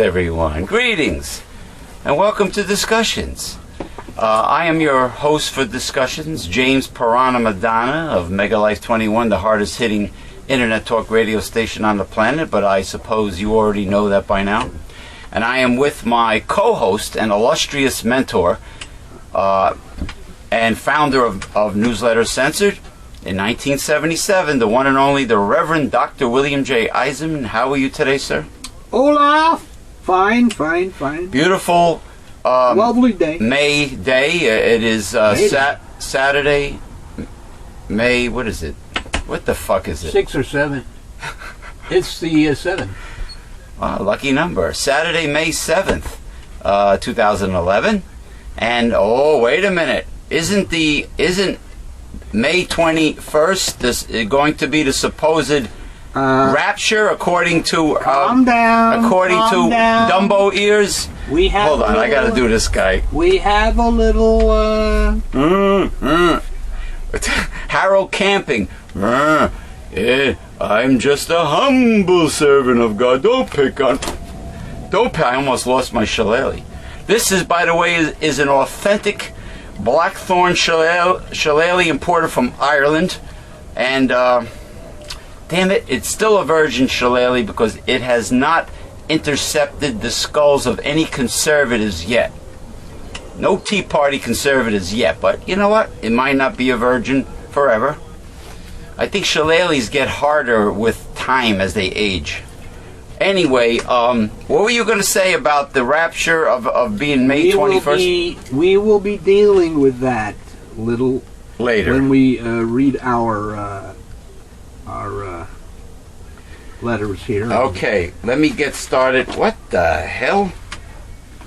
everyone. Greetings, and welcome to Discussions. I am your host for Discussions, James Piranha Madonna of Megalife 21, the hardest hitting internet talk radio station on the planet, but I suppose you already know that by now. And I am with my co-host and illustrious mentor and founder of Newsletter Censored. In 1977, the one and only, the Reverend Dr. William J. Eisenman. How are you today, sir? Hola! Fine. Beautiful lovely day. May day. It is Saturday, May, what is it? What the fuck is it? 6 or 7. It's the 7. Lucky number. Saturday, May 7th, 2011. And, oh, wait a minute. Isn't May 21st going to be the supposed rapture according to Dumbo ears? Hold on, I gotta do this guy. We have a little Harold Camping. I'm just a humble servant of God. I almost lost my shillelagh. This is, by the way, is an authentic blackthorn shillelagh imported from Ireland, and damn it, it's still a virgin shillelagh because it has not intercepted the skulls of any conservatives yet. No Tea Party conservatives yet, but you know what? It might not be a virgin forever. I think shillelaghs get harder with time as they age. Anyway, what were you going to say about the rapture of being May 21st? We will be dealing with that little later when we read our letters here. Okay, let me get started. What the hell?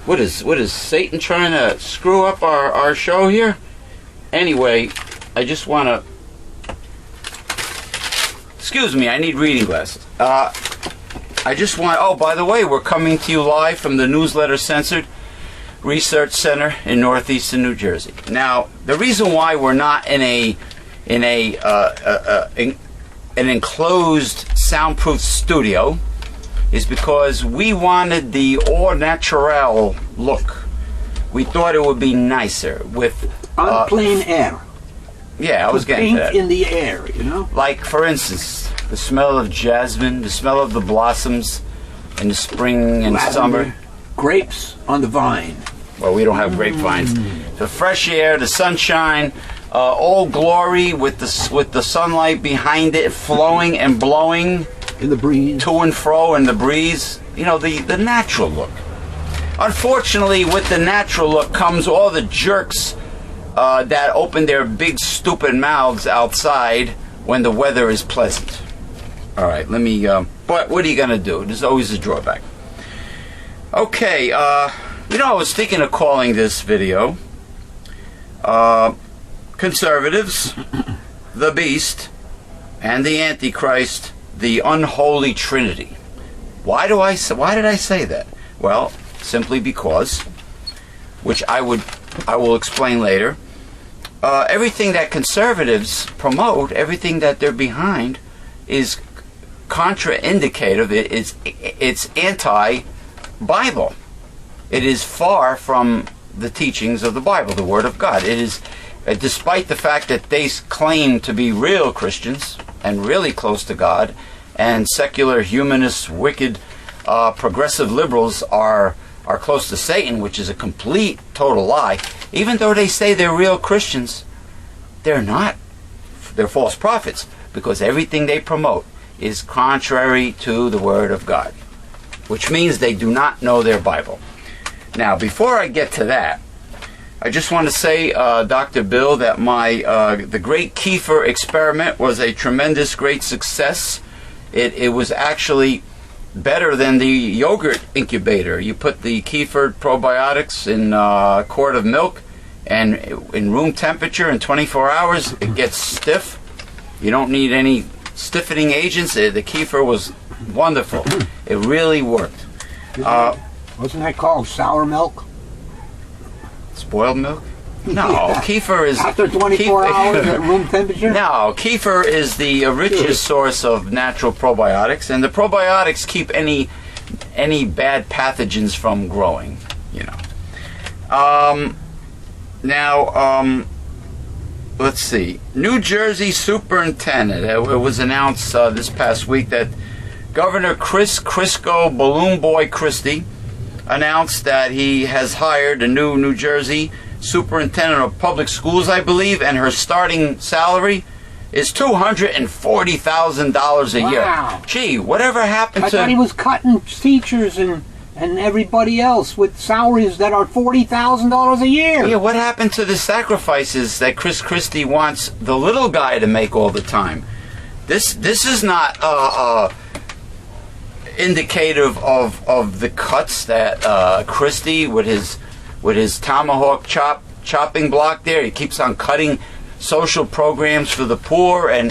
What is Satan trying to screw up our show here? Anyway, I just want to... Excuse me, I need reading glasses. I just want... Oh, by the way, we're coming to you live from the Newsletter Censored Research Center in northeastern New Jersey. Now, the reason why we're not in an enclosed soundproof studio is because we wanted the au naturel look. We thought it would be nicer with on plain air. Yeah, I was getting to that. In the air, you know. Like, for instance, the smell of jasmine, the smell of the blossoms in the spring and lavender, summer. Grapes on the vine. Well, we don't have grapevines. The fresh air, the sunshine, all glory with the sunlight behind it, flowing and blowing in the breeze, to and fro in the breeze. You know, the natural look. Unfortunately, with the natural look comes all the jerks that open their big stupid mouths outside when the weather is pleasant. All right, let me. But what are you gonna do? There's always a drawback. Okay, you know, I was thinking of calling this video Conservatives, the Beast, and the Antichrist, the Unholy Trinity. Why did I say that? Well, simply because, which I will explain later. Everything that conservatives promote, everything that they're behind, is contraindicative. It's anti-Bible. It is far from the teachings of the Bible, the Word of God. It is, despite the fact that they claim to be real Christians and really close to God, and secular, humanist, wicked, progressive liberals are close to Satan, which is a complete, total lie. Even though they say they're real Christians, they're not. They're false prophets, because everything they promote is contrary to the Word of God, which means they do not know their Bible. Now, before I get to that, I just want to say, Dr. Bill, that the Great Kefir experiment was a tremendous, great success. It was actually better than the yogurt incubator. You put the kefir probiotics in a quart of milk, and in room temperature in 24 hours, it gets stiff. You don't need any stiffening agents. The kefir was wonderful. It really worked. Wasn't that called sour milk? Spoiled milk? No, kefir is... After 24 hours at room temperature? No, kefir is the richest source of natural probiotics, and the probiotics keep any any bad pathogens from growing, you know. Now, let's see. New Jersey superintendent. It was announced this past week that Governor Chris Crisco Balloon Boy Christie announced that he has hired a new New Jersey superintendent of public schools, I believe, and her starting salary is $240,000 a year. Wow. Gee, whatever happened I to... thought he was cutting teachers and everybody else with salaries that are $40,000 a year. Yeah, what happened to the sacrifices that Chris Christie wants the little guy to make all the time? This is not indicative of the cuts that Christie with his tomahawk chopping block there. He keeps on cutting social programs for the poor and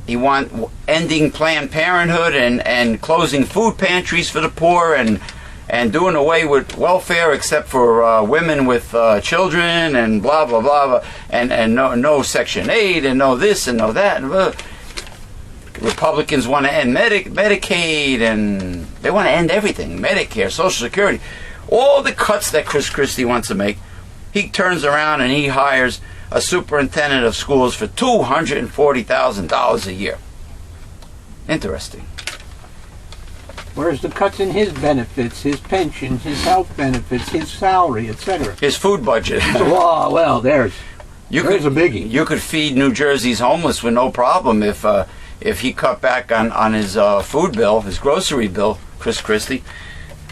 he want ending Planned Parenthood and closing food pantries for the poor and doing away with welfare except for women with children and blah blah blah, and no Section 8 and no this and no that. Republicans want to end Medicaid, and they want to end everything, Medicare, Social Security, all the cuts that Chris Christie wants to make. He turns around and he hires a superintendent of schools for $240,000 a year. Interesting. Where's the cuts in his benefits, his pensions, his health benefits, his salary, etc.? His food budget. Oh, well, there's a biggie. You could feed New Jersey's homeless with no problem if he cut back on his food bill, his grocery bill, Chris Christie.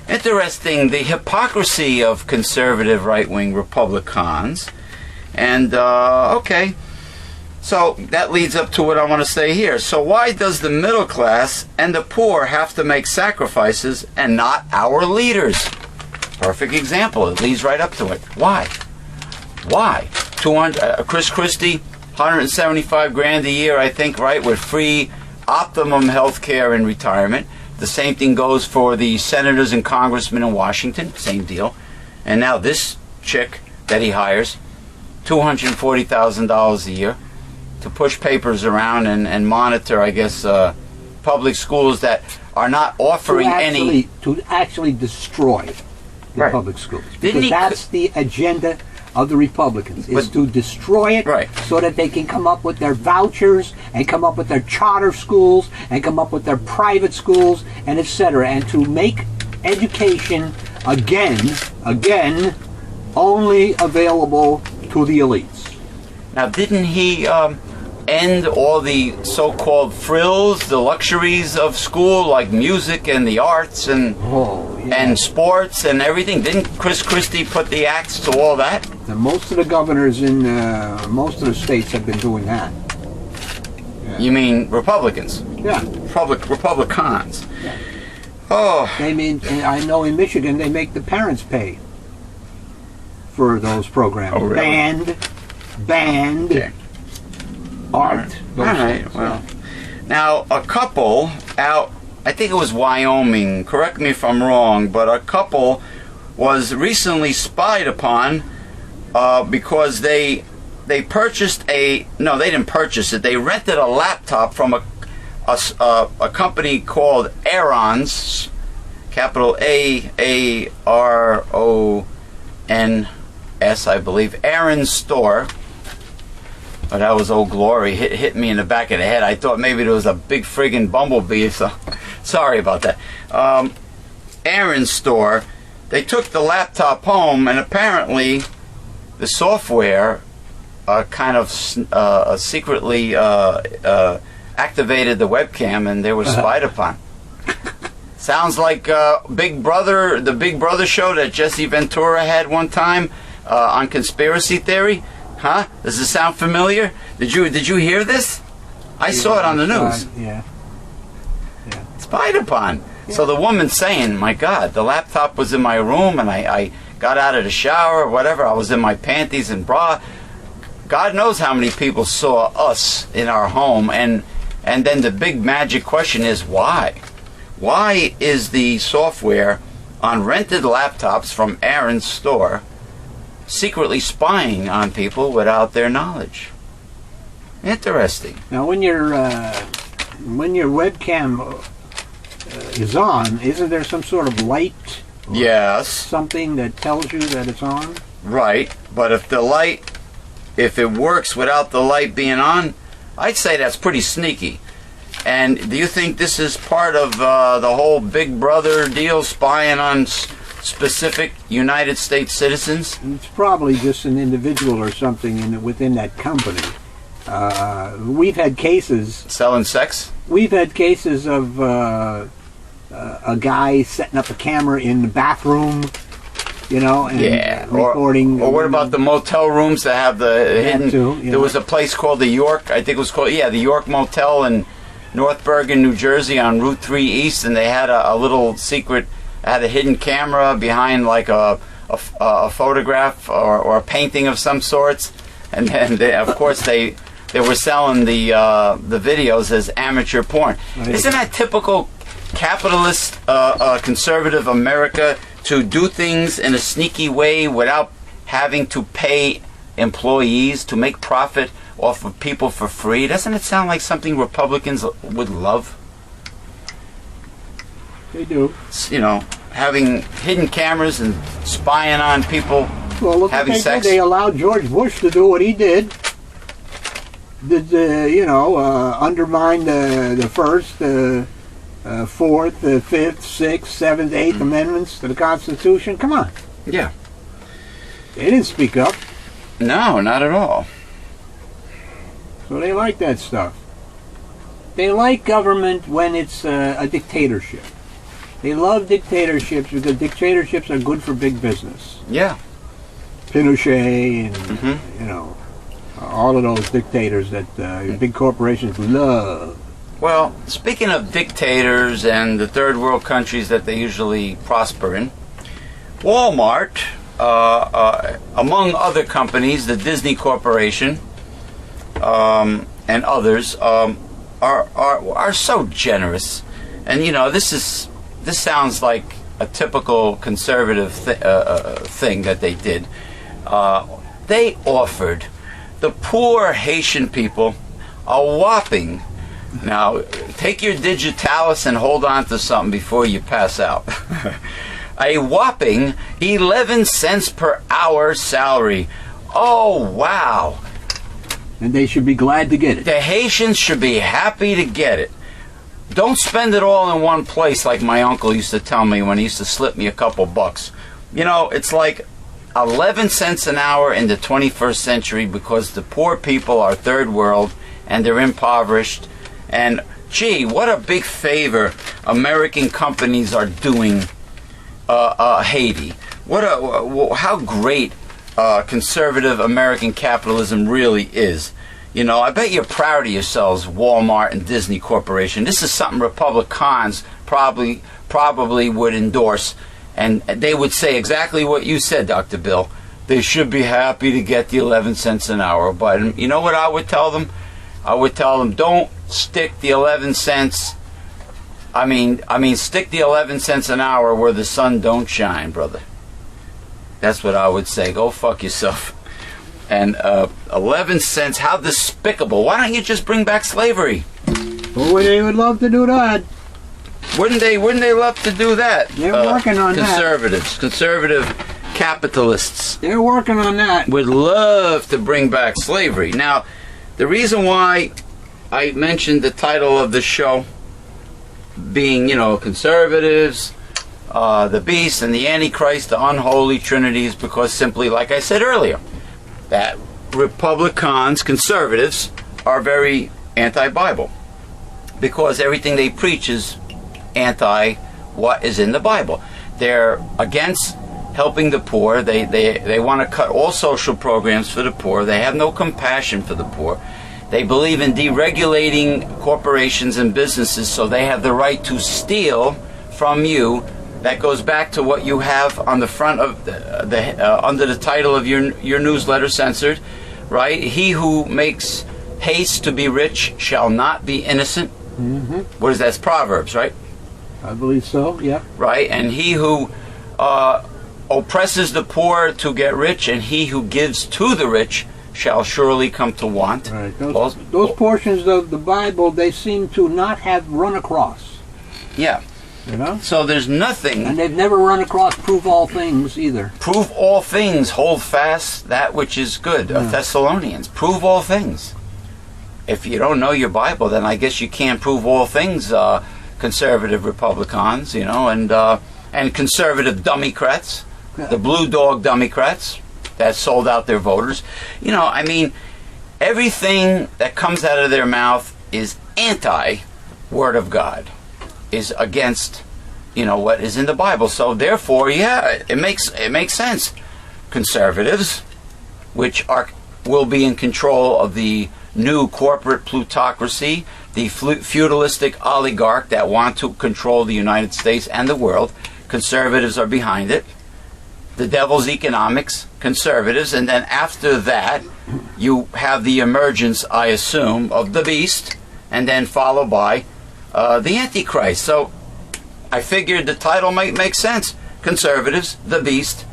Interesting, the hypocrisy of conservative right-wing Republicans. And, okay, so that leads up to what I want to say here. So why does the middle class and the poor have to make sacrifices and not our leaders? Perfect example. It leads right up to it. Why? Why? Chris Christie, $175,000 a year, I think, right, with free optimum health care in retirement. The same thing goes for the senators and congressmen in Washington. Same deal. And now this chick that he hires, $240,000 a year to push papers around and monitor, I guess, public schools that are not offering to actually destroy the Right. public schools. Didn't Because he- that's the agenda of the Republicans, is to destroy it, Right. so that they can come up with their vouchers and come up with their charter schools and come up with their private schools and etc. and to make education again only available to the elites. Now, didn't he end all the so-called frills, the luxuries of school, like music and the arts and sports and everything? Didn't Chris Christie put the axe to all that? And most of the governors in most of the states have been doing that. You mean Republicans? Yeah. Republicans. Oh. I know in Michigan they make the parents pay for those programs. Oh, really? Band, Okay. art. All right. Well, now a couple out, I think it was Wyoming, correct me if I'm wrong, but a couple was recently spied upon because they purchased they didn't purchase it. They rented a laptop from a company called Aaron's, capital AARONS, I believe, Aaron's store. Oh, that was Old Glory. Hit me in the back of the head. I thought maybe there was a big friggin' bumblebee, so sorry about that. Aaron's store. They took the laptop home, and apparently the software kind of secretly activated the webcam, and they were spied upon. Sounds like Big Brother, the Big Brother show that Jesse Ventura had one time on conspiracy theory. Huh? Does it sound familiar? Did you hear this? I saw it on the news. Yeah. Spied upon. Yeah. So the woman's saying, my God, the laptop was in my room and I got out of the shower or whatever. I was in my panties and bra. God knows how many people saw us in our home. And then the big magic question is why? Why is the software on rented laptops from Aaron's store secretly spying on people without their knowledge? Interesting. Now, when your webcam is on, isn't there some sort of light? Or Yes. something that tells you that it's on? Right. But if it works without the light being on, I'd say that's pretty sneaky. And do you think this is part of the whole Big Brother deal, spying on specific United States citizens? It's probably just an individual or something within that company. We've had cases. Selling sex? We've had cases of a guy setting up a camera in the bathroom, and recording. Or what about the motel rooms that have the hidden? Too, There was a place called the York. I think it was called the York Motel in North Bergen, New Jersey, on Route 3 East, and they had a little secret, had a hidden camera behind like a photograph or a painting of some sorts, and then of course they were selling the videos as amateur porn. Right. Isn't that typical capitalist, conservative America, to do things in a sneaky way without having to pay employees to make profit off of people for free? Doesn't it sound like something Republicans would love? They do. Having hidden cameras and spying on people having sex. They allowed George Bush to do what he did. Undermine the First, Fourth, Fifth, Sixth, Seventh, Eighth Amendments to the Constitution. Come on. Yeah. They didn't speak up. No, not at all. So they like that stuff. They like government when it's a dictatorship. They love dictatorships because dictatorships are good for big business. Yeah. Pinochet and, all of those dictators that big corporations love. Well, speaking of dictators and the third world countries that they usually prosper in, Walmart, among other companies, the Disney Corporation, and others, are so generous. And this sounds like a typical conservative thing that they did. They offered the poor Haitian people a whopping, now take your digitalis and hold on to something before you pass out, a whopping 11 cents per hour salary. Oh, wow. And they should be glad to get it. The Haitians should be happy to get it. Don't spend it all in one place like my uncle used to tell me when he used to slip me a couple bucks. It's like 11 cents an hour in the 21st century because the poor people are third world and they're impoverished. And, gee, what a big favor American companies are doing Haiti. How great conservative American capitalism really is. I bet you're proud of yourselves, Walmart and Disney Corporation. This is something Republicans probably would endorse, and they would say exactly what you said, Dr. Bill. They should be happy to get the 11 cents an hour. But you know what I would tell them? I would tell them, don't stick the 11 cents. I mean, stick the 11 cents an hour where the sun don't shine, brother. That's what I would say. Go fuck yourself. And 11 cents, how despicable. Why don't you just bring back slavery? Oh, they would love to do that. Wouldn't they love to do that? They're working on conservative capitalists. They're working on that. Would love to bring back slavery. Now, the reason why I mentioned the title of the show being, conservatives, the beast and the Antichrist, the unholy trinity, is because simply, like I said earlier, that Republicans, conservatives, are very anti-Bible. Because everything they preach is anti what is in the Bible. They're against helping the poor. They want to cut all social programs for the poor. They have no compassion for the poor. They believe in deregulating corporations and businesses so they have the right to steal from you. That goes back to what you have on the front of under the title of your newsletter, Censored, right? He who makes haste to be rich shall not be innocent. Mm-hmm. What is that? It's Proverbs, right? I believe so, yeah. Right? And he who oppresses the poor to get rich, and he who gives to the rich shall surely come to want. Right. Those portions of the Bible, they seem to not have run across. Yeah. You know? So there's nothing. And they've never run across prove all things either. Prove all things, hold fast that which is good. Yeah. Thessalonians, prove all things. If you don't know your Bible, then I guess you can't prove all things, conservative Republicans, you know, and conservative Democrats, the blue dog Democrats that sold out their voters. You know, I mean, everything that comes out of their mouth is anti-Word of God, is against, you know, what is in the Bible. So therefore, yeah, it makes sense. Conservatives, which will be in control of the new corporate plutocracy, the feudalistic oligarch that want to control the United States and the world. Conservatives are behind it. The devil's economics, conservatives, and then after that, you have the emergence, I assume, of the beast, and then followed by the Antichrist. So I figured the title might make sense. Conservatives, the beast,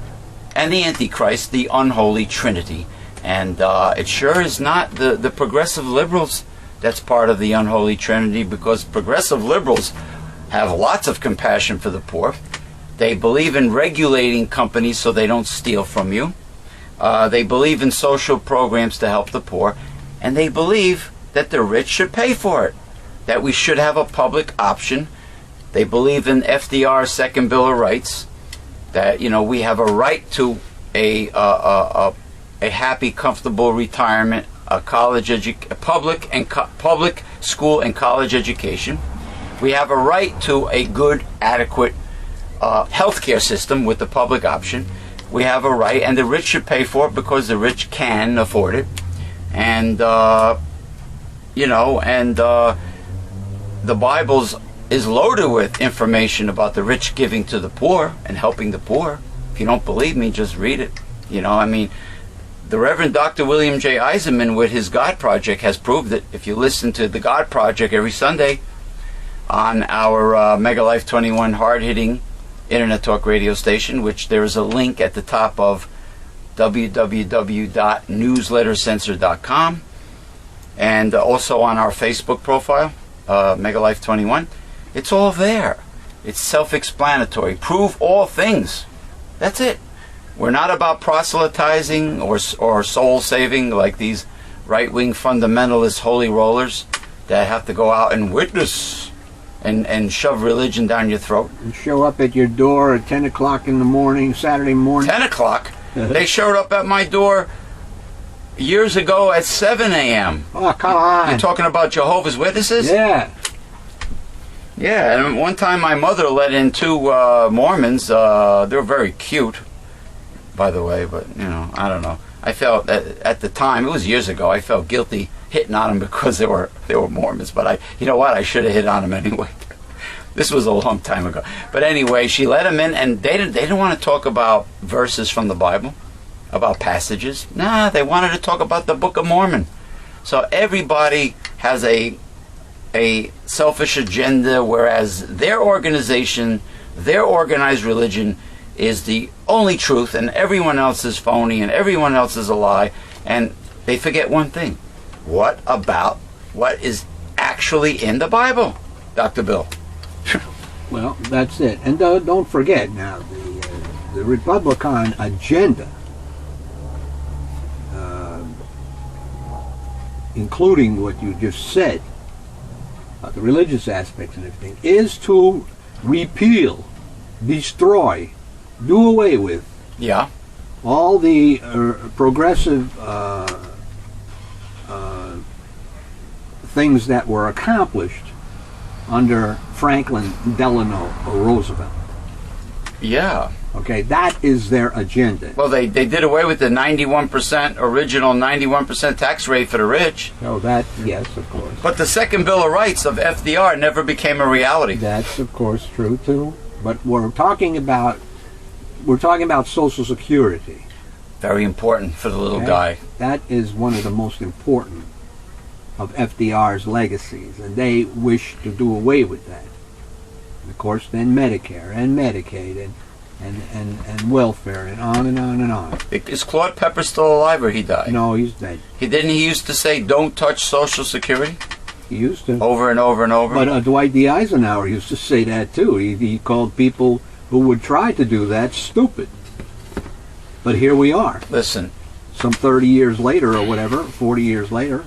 and the Antichrist, the unholy trinity. And it sure is not the progressive liberals that's part of the unholy trinity, because progressive liberals have lots of compassion for the poor. They believe in regulating companies so they don't steal from you. They believe in social programs to help the poor. And they believe that the rich should pay for it, that we should have a public option. They believe in FDR's second Bill of Rights, that, you know, we have a right to a happy, comfortable retirement, a public school and college education. We have a right to a good, adequate healthcare system with the public option. We have a right, and the rich should pay for it because the rich can afford it. And you know, and the Bible is loaded with information about the rich giving to the poor and helping the poor. If you don't believe me, just read it. You know, I mean, the Reverend Dr. William J. Eisenman with his God Project has proved it. If you listen to the God Project every Sunday on our Mega Life 21 hard-hitting Internet Talk radio station, which there is a link at the top of www.newslettercensored.com, and also on our Facebook profile, Mega Life 21. It's all there. It's self-explanatory. Prove all things. That's it. We're not about proselytizing or soul saving like these right-wing fundamentalist holy rollers that have to go out and witness and shove religion down your throat. And show up at your door at 10 o'clock in the morning, Saturday morning. 10 o'clock? They showed up at my door years ago at 7 a.m. Oh, come on. You're talking about Jehovah's Witnesses? Yeah. Yeah, and one time my mother let in two Mormons. They were very cute, by the way, but, you know, I don't know. I felt, at the time, it was years ago, I felt guilty hitting on them because they were Mormons, but you know what, I should have hit on them anyway. This was a long time ago. But anyway, she let them in, and they didn't want to talk about verses from the Bible, about passages. Nah, they wanted to talk about the Book of Mormon. So everybody has a selfish agenda, whereas their organization, their organized religion is the only truth, and everyone else is phony, and everyone else is a lie, and they forget one thing. What about what is actually in the Bible, Dr. Bill? Well, that's it. And don't forget now, the Republican agenda, including what you just said, the religious aspects and everything, is to repeal, destroy, do away with all the progressive things that were accomplished under Franklin Delano Roosevelt. Yeah. Okay, that is their agenda. Well, they did away with the 91%, original 91% tax rate for the rich. Oh, that, yes, of course. But the second Bill of Rights of FDR never became a reality. That's, of course, true, too. But we're talking about Social Security. Very important for the little guy. That is one of the most important of FDR's legacies, and they wish to do away with that. And of course, then Medicare and Medicaid and welfare and on and on and on. Is Claude Pepper still alive, or he died? No, he's dead. He used to say, "Don't touch Social Security." He used to. over and over and over. But Dwight D. Eisenhower used to say that too. He called people who would try to do that stupid. But here we are. Listen, Some 30 years later or whatever, 40 years later,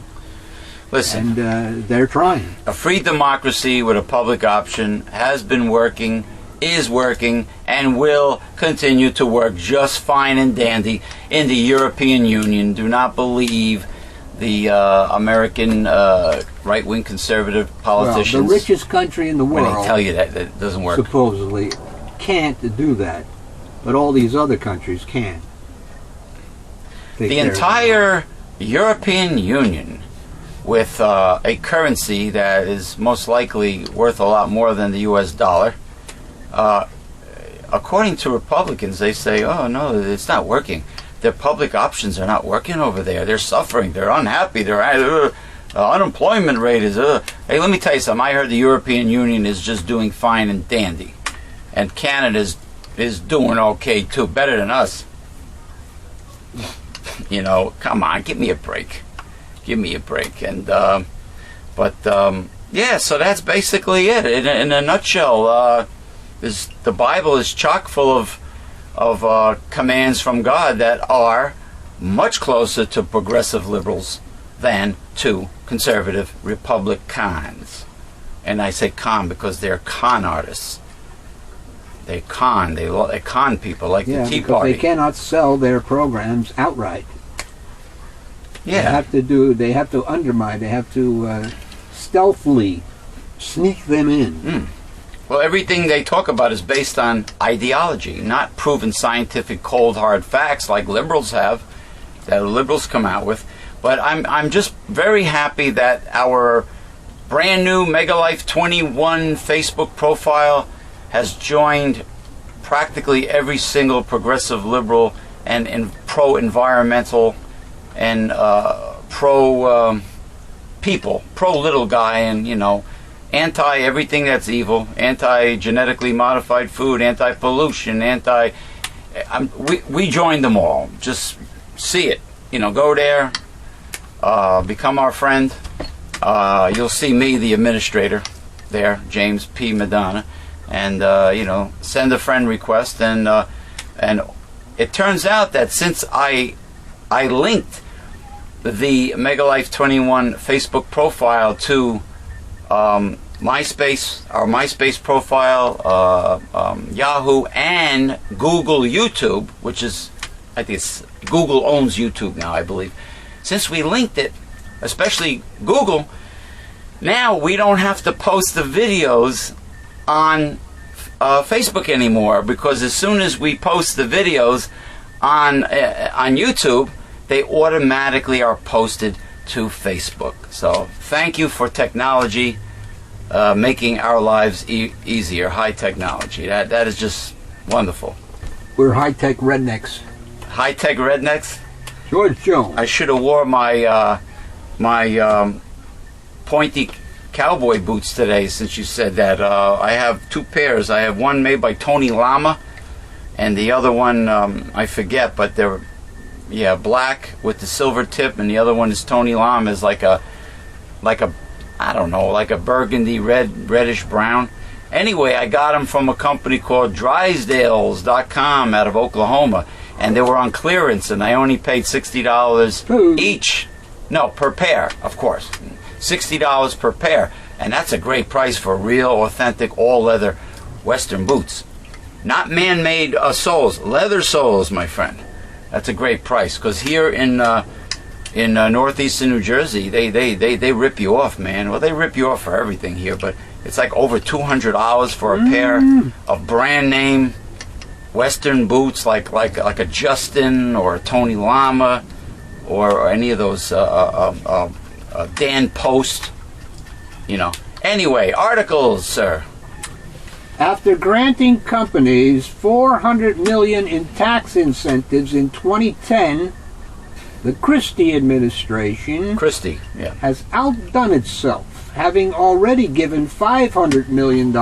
listen. and they're trying. A free democracy with a public option has been working, is working, and will continue to work just fine and dandy in the European Union. Do not believe the American right-wing conservative politicians. Well, the richest country in the when world, they tell you that doesn't work. supposedly, can't do that. But all these other countries can. The entire European Union, with a currency that is most likely worth a lot more than the U.S. dollar, according to Republicans, they say, oh, no, it's not working. Their public options are not working over there. They're suffering. They're unhappy. Their unemployment rate is... Hey, let me tell you something. I heard the European Union is just doing fine and dandy. And Canada is doing okay, too. Better than us. You know, come on. Give me a break. Give me a break. And yeah, so that's basically it. In a nutshell, the Bible is chock full of commands from God that are much closer to progressive liberals than to conservative Republicans. And I say con because they're con artists. They con people like the Tea because Party. they cannot sell their programs outright. Yeah. They have to undermine. They have to stealthily sneak them in. Well, everything they talk about is based on ideology, not proven scientific, cold, hard facts like liberals have, that liberals come out with. But I'm just very happy that our brand new Megalife 21 Facebook profile has joined practically every single progressive liberal and pro-environmental and pro-people, pro-little guy, and, you know, anti-everything that's evil, anti-genetically modified food, anti-pollution, we joined them all. Just see it. You know, go there, become our friend. You'll see me, the administrator, there, James P. Madonna, and, you know, send a friend request. And it turns out that since I linked the Megalife 21 Facebook profile to MySpace, our MySpace profile, Yahoo, and Google YouTube, which is, I think it's Google owns YouTube now, I believe. Since we linked it, especially Google, now we don't have to post the videos on Facebook anymore, because as soon as we post the videos on YouTube, they automatically are posted to Facebook. So thank you for technology making our lives easier. High technology. That is just wonderful. We're high-tech rednecks. High-tech rednecks? George Jones. I should have wore my pointy cowboy boots today, since you said that. I have two pairs. I have one made by Tony Lama, and the other one I forget, but they're black with the silver tip, and the other one is Tony Lama, is like a I don't know, like a burgundy reddish brown. Anyway, I got them from a company called Drysdales.com out of Oklahoma, and they were on clearance, and I only paid $60 each. No, per pair, of course. $60 per pair, and that's a great price for real, authentic, all-leather Western boots. Not man-made soles, leather soles, my friend. That's a great price, because here in northeastern New Jersey, they rip you off, man. Well, they rip you off for everything here, but it's like over $200 for a pair of brand name Western boots, like a Justin or a Tony Lama or any of those Dan Post, you know. Anyway, articles, sir. After granting companies $400 million in tax incentives in 2010, the Christie administration has outdone itself, having already given $500 million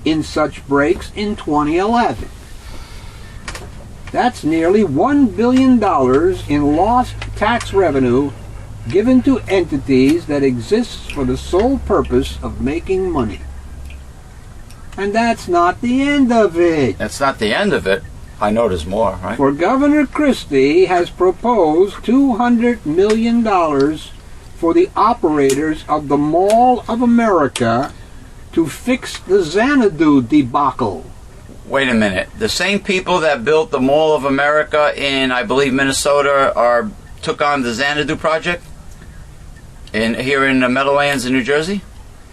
in such breaks in 2011. That's nearly $1 billion in lost tax revenue given to entities that exist for the sole purpose of making money. And that's not the end of it. That's not the end of it. I know there's more, right? For Governor Christie has proposed $200 million for the operators of the Mall of America to fix the Xanadu debacle. Wait a minute. The same people that built the Mall of America in, I believe, Minnesota took on the Xanadu project here in the Meadowlands in New Jersey?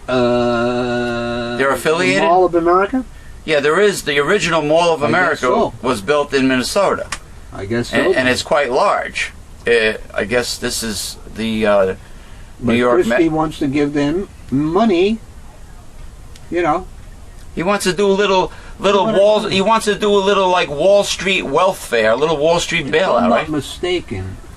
They're affiliated? The Mall of America? Yeah, there is. The original Mall of America was built in Minnesota. I guess so. And it's quite large. I guess this is the New York... Christie wants to give them money, you know. He wants to do a little Wall. He wants to do a little like Wall Street wealth fair, a little Wall Street bailout, If right? I'm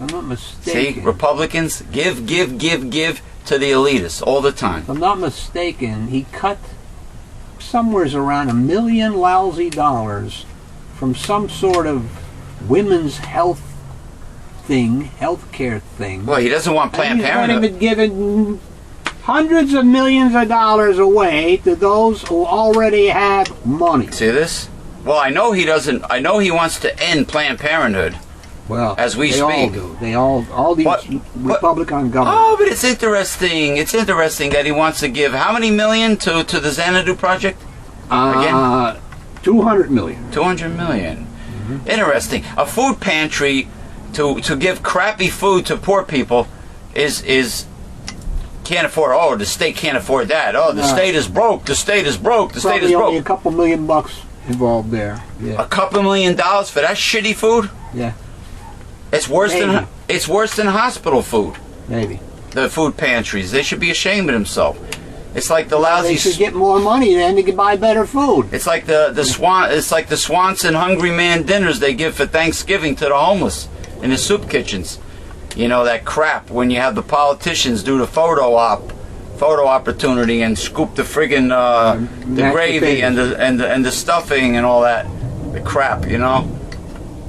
not mistaken. See, Republicans give to the elitists all the time. If I'm not mistaken, he cut somewhere around $1 million lousy dollars from some sort of women's health care thing. Well, he doesn't want Planned Parenthood. He's given hundreds of millions of dollars away to those who already have money. See this? Well, I know he doesn't. I know he wants to end Planned Parenthood. Well, as we they speak. all do. They all these Republican governments. Oh, but it's interesting. It's interesting that he wants to give how many million to the Xanadu project? Again, $200 million. $200 million. Interesting. A food pantry to give crappy food to poor people is can't afford. Oh, the state can't afford that. Oh, the state is broke. The state is broke. The state is broke. Only a couple $1 million involved there. Yeah. A couple $1 million for that shitty food? Yeah. It's worse than hospital food. Maybe. The food pantries. They should be ashamed of themselves. It's like the lousy. They should get more money then to buy better food. It's like It's like the Swanson Hungry Man dinners they give for Thanksgiving to the homeless in the soup kitchens. You know, that crap when you have the politicians do the photo opportunity and scoop the friggin' the gravy and the stuffing and all that, the crap, you know,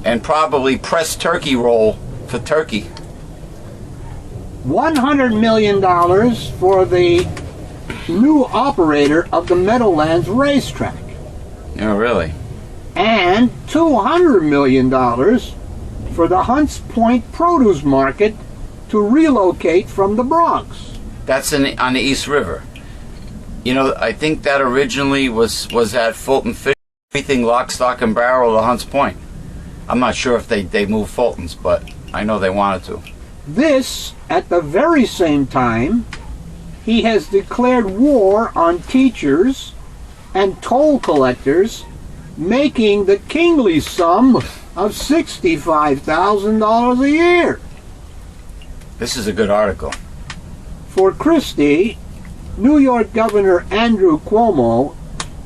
and probably pressed turkey roll for turkey. $100 million for the new operator of the Meadowlands racetrack. Oh, really? And $200 million for the Hunts Point produce market to relocate from the Bronx. That's on the East River. You know, I think that originally was at Fulton Fish, everything lock, stock, and barrel of Hunts Point. I'm not sure if they moved Fulton's, but I know they wanted to. This, at the very same time, he has declared war on teachers and toll collectors, making the kingly sum of $65,000 a year. This is a good article. For Christie, New York Governor Andrew Cuomo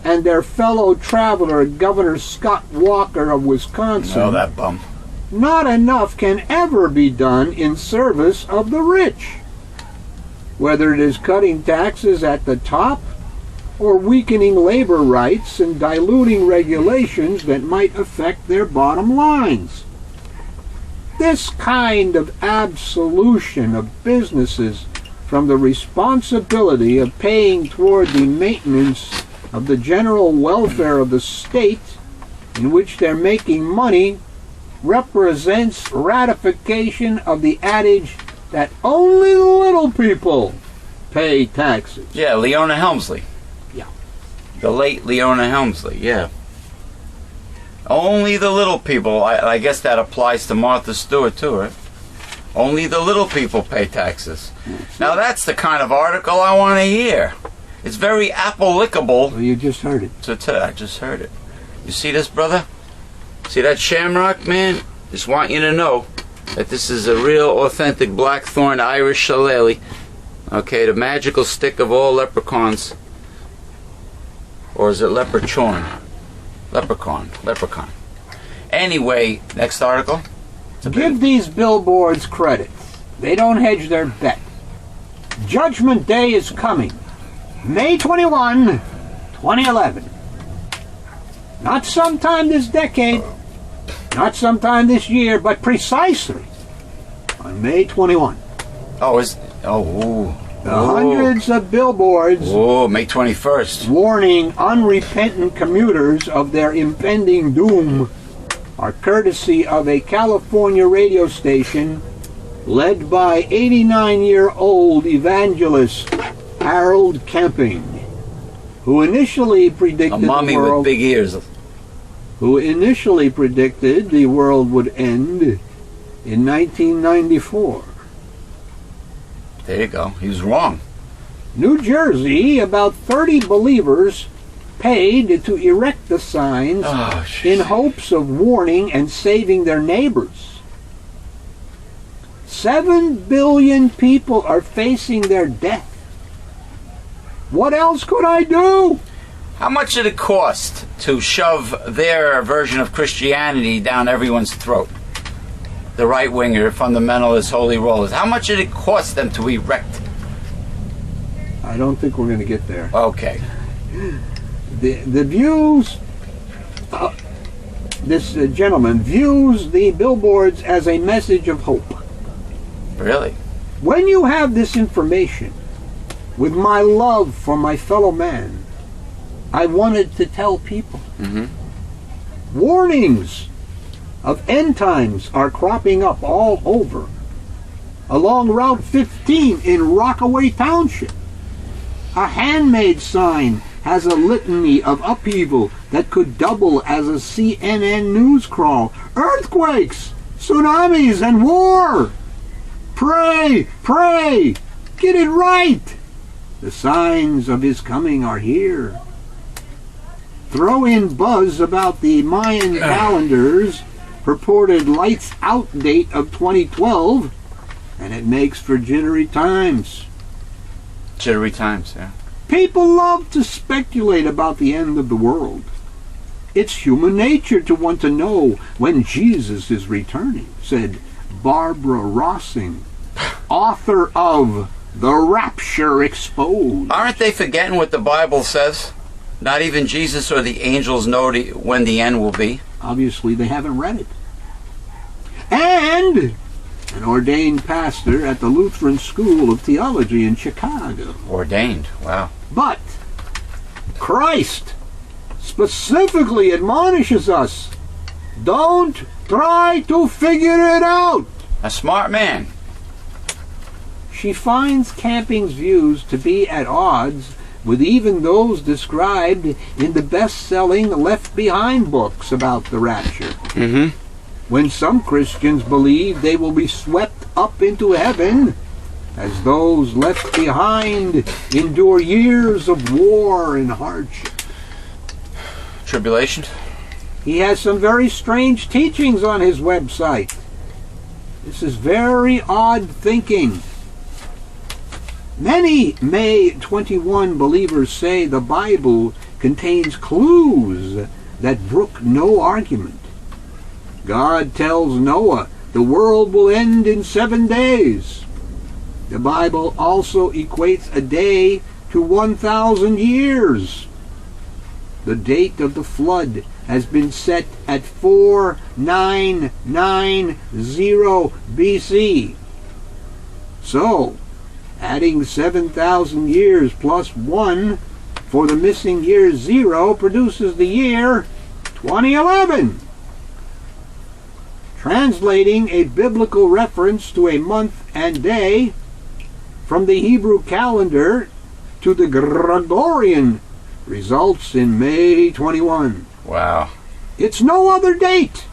and their fellow traveler Governor Scott Walker of Wisconsin, Oh, that bum. not enough can ever be done in service of the rich. Whether it is cutting taxes at the top or weakening labor rights and diluting regulations that might affect their bottom lines. This kind of absolution of businesses from the responsibility of paying toward the maintenance of the general welfare of the state in which they're making money represents ratification of the adage that only the little people pay taxes. Yeah, Leona Helmsley. Yeah. The late Leona Helmsley, yeah. Only the little people. I guess that applies to Martha Stewart too, right? Only the little people pay taxes. Now that's the kind of article I want to hear. It's very applicable. Well, you just heard it. I just heard it. You see this, brother? See that shamrock, man? Just want you to know that this is a real, authentic blackthorn Irish shillelagh. Okay, the magical stick of all leprechauns. Or is it leprechaun? Leprechaun. Anyway, next article. Give these billboards credit. They don't hedge their bet. Judgment Day is coming. May 21, 2011. Not sometime this decade, not sometime this year, but precisely on May 21. Oh, ooh. The hundreds of billboards May 21st. warning unrepentant commuters of their impending doom are courtesy of a California radio station led by 89-year-old evangelist Harold Camping, who initially predicted A mummy with big ears. who initially predicted the world would end in 1994. There you go. He was wrong. New Jersey, about 30 believers paid to erect the signs in hopes of warning and saving their neighbors. 7 billion people are facing their death. What else could I do? How much did it cost to shove their version of Christianity down everyone's throat? The right-winger, fundamentalist, holy rollers. How much did it cost them to erect? I don't think we're going to get there. Okay. The views, this gentleman views the billboards as a message of hope. Really? When you have this information, with my love for my fellow man, I wanted to tell people. Warnings of end times are cropping up all over. Along Route 15 in Rockaway Township, a handmade sign has a litany of upheaval that could double as a CNN news crawl. Earthquakes, tsunamis, and war. Pray, pray, get it right. The signs of his coming are here. Throw in buzz about the Mayan calendar's purported lights out date of 2012, and it makes for jittery times. Jittery times, yeah. People love to speculate about the end of the world. It's human nature to want to know when Jesus is returning, said Barbara Rossing, author of The Rapture Exposed. Aren't they forgetting what the Bible says? Not even Jesus or the angels know when the end will be. Obviously, they haven't read it. And an ordained pastor at the Lutheran School of Theology in Chicago. Ordained, wow. But Christ specifically admonishes us, don't try to figure it out. A smart man. She finds Camping's views to be at odds with even those described in the best-selling Left Behind books about the rapture. When some Christians believe they will be swept up into heaven, as those left behind endure years of war and hardship. Tribulation? He has some very strange teachings on his website. This is very odd thinking. Many May 21 believers say the Bible contains clues that brook no argument. God tells Noah the world will end in 7 days. The Bible also equates a day to 1,000 years. The date of the flood has been set at 4990 BC. So, adding 7,000 years plus 1 for the missing year 0 produces the year 2011. Translating a biblical reference to a month and day from the Hebrew calendar to the Gregorian results in May 21. Wow. It's no other date.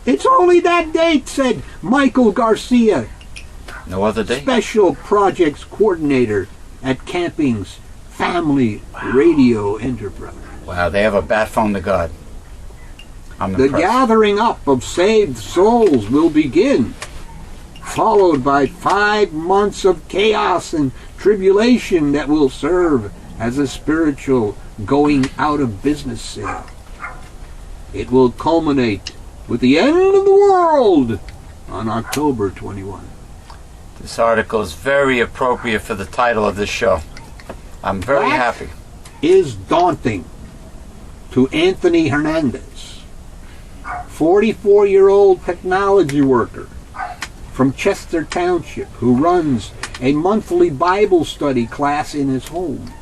It's only that date, said Michael Garcia, No other day? Special Projects Coordinator at Camping's Family Radio Enterprise. Wow, they have a bat phone to God. I'm The impressed. gathering up of saved souls will begin, followed by 5 months of chaos and tribulation that will serve as a spiritual going out of business sale. It will culminate with the end of the world on October 21. This article is very appropriate for the title of this show. I'm very That happy. is daunting to Anthony Hernandez, 44-year-old technology worker from Chester Township who runs a monthly Bible study class in his home.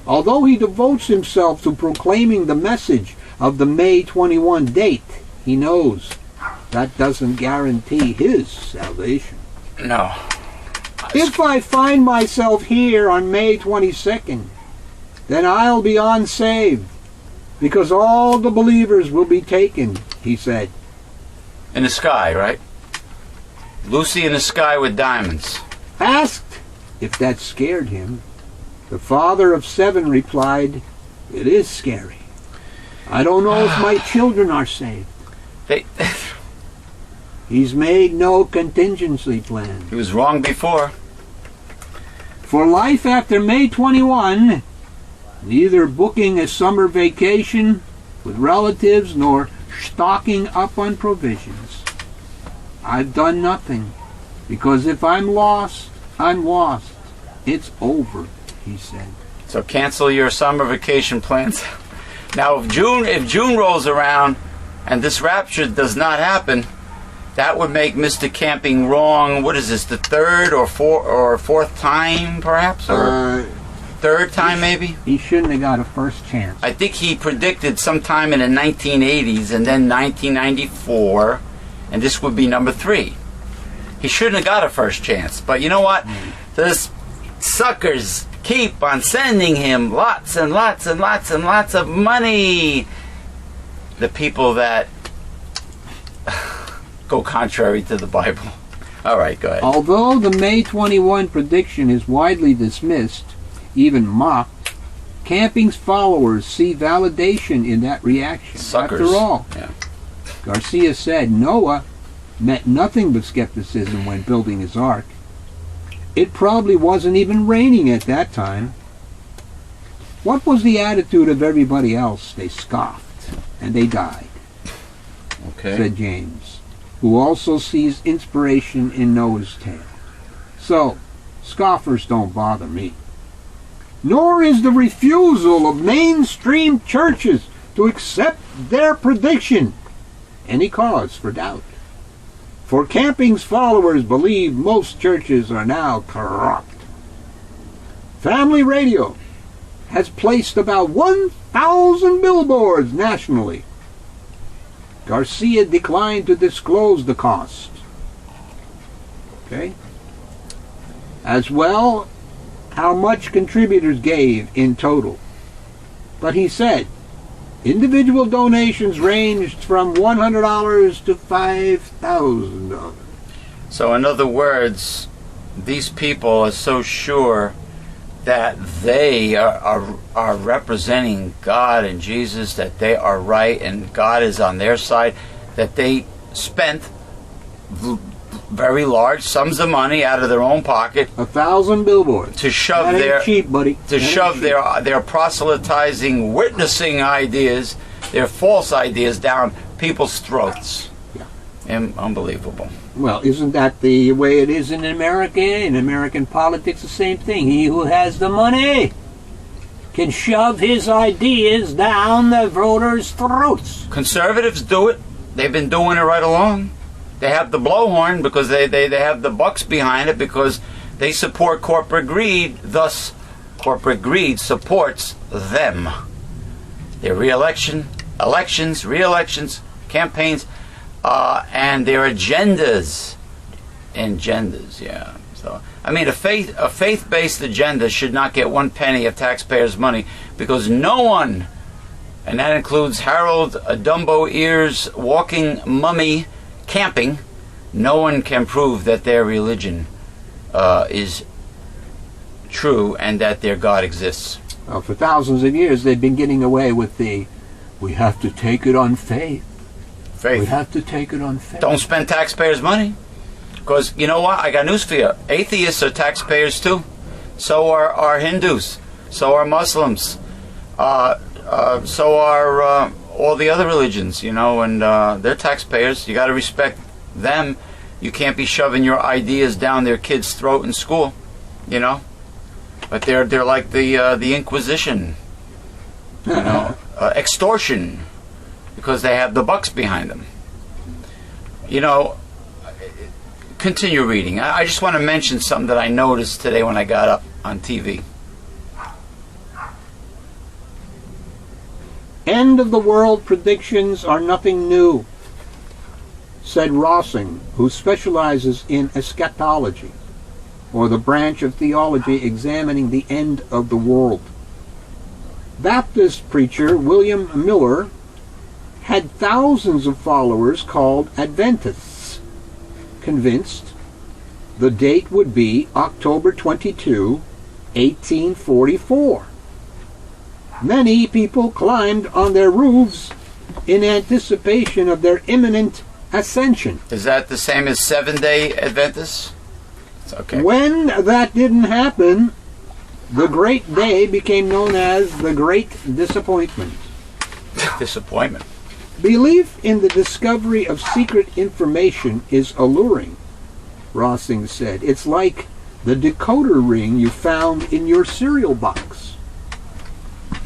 Although he devotes himself to proclaiming the message of the May 21 date, he knows that doesn't guarantee his salvation. No. If I find myself here on May 22nd, then I'll be unsaved, because all the believers will be taken, he said. In the sky, right? Lucy in the sky with diamonds. Asked if that scared him, the father of 7 replied, "It is scary. I don't know if my children are saved." They, He's made no contingency plan. he was wrong before. For life after May 21, neither booking a summer vacation with relatives nor stocking up on provisions. I've done nothing, because if I'm lost, I'm lost. It's over, he said. So cancel your summer vacation plans. Now, if June rolls around and this rapture does not happen, that would make Mr. Camping wrong. What is this, the third or fourth time, perhaps? Or third time, maybe? He shouldn't have got a first chance. I think he predicted sometime in the 1980s and then 1994, and this would be number 3. He shouldn't have got a first chance. But you know what? Those suckers keep on sending him lots and lots and lots and lots of money. The people that go contrary to the Bible. All right, go ahead. Although the May 21 prediction is widely dismissed, even mocked, Camping's followers see validation in that reaction. Suckers. After all, Yeah. Garcia said Noah met nothing but skepticism when building his ark. It probably wasn't even raining at that time. What was the attitude of everybody else? They scoffed, and they died, said James, who also sees inspiration in Noah's tale. So, scoffers don't bother me. Nor is the refusal of mainstream churches to accept their prediction any cause for doubt. For Camping's followers believe most churches are now corrupt. Family Radio has placed about 1,000 billboards nationally. Garcia declined to disclose the cost. Okay? As well, how much contributors gave in total. But he said individual donations ranged from $100 to $5,000. So in other words, these people are so sure that they are representing God and Jesus, that they are right and God is on their side, that they spent very large sums of money out of their own pocket 1,000 billboards to shove that ain't their cheap, buddy. to That ain't shove cheap. their proselytizing, witnessing ideas, their false ideas down people's throats. Yeah. Unbelievable. Well, isn't that the way it is in America? In American politics, the same thing. He who has the money can shove his ideas down the voters' throats. Conservatives do it. They've been doing it right along. They have the blowhorn because they have the bucks behind it, because they support corporate greed. Thus, corporate greed supports them. Their elections, re-elections, campaigns, and their agendas. Yeah. So, I mean, a faith-based agenda should not get 1 penny of taxpayers' money, because no one, and that includes Harold Dumbo Ears Walking Mummy Camping, no one can prove that their religion is true and that their God exists. Well, for thousands of years, they've been getting away with we have to take it on faith. We have to take it on faith. Don't spend taxpayers' money. Because, you know what? I got news for you. Atheists are taxpayers too. So are Hindus. So are Muslims. So are all the other religions, and they're taxpayers. You got to respect them. You can't be shoving your ideas down their kids' throat in school, But they're like the Inquisition, extortion, because they have the bucks behind them. continue reading. I just want to mention something that I noticed today when I got up on TV. End of the world predictions are nothing new, said Rossing, who specializes in eschatology, or the branch of theology examining the end of the world. Baptist preacher William Miller had thousands of followers called Adventists, convinced the date would be October 22, 1844. Many people climbed on their roofs in anticipation of their imminent ascension. Is that the same as Seventh-day Adventists? Okay. When that didn't happen, the great day became known as the Great Disappointment. Disappointment. Belief in the discovery of secret information is alluring, Rossing said. It's like the decoder ring you found in your cereal box.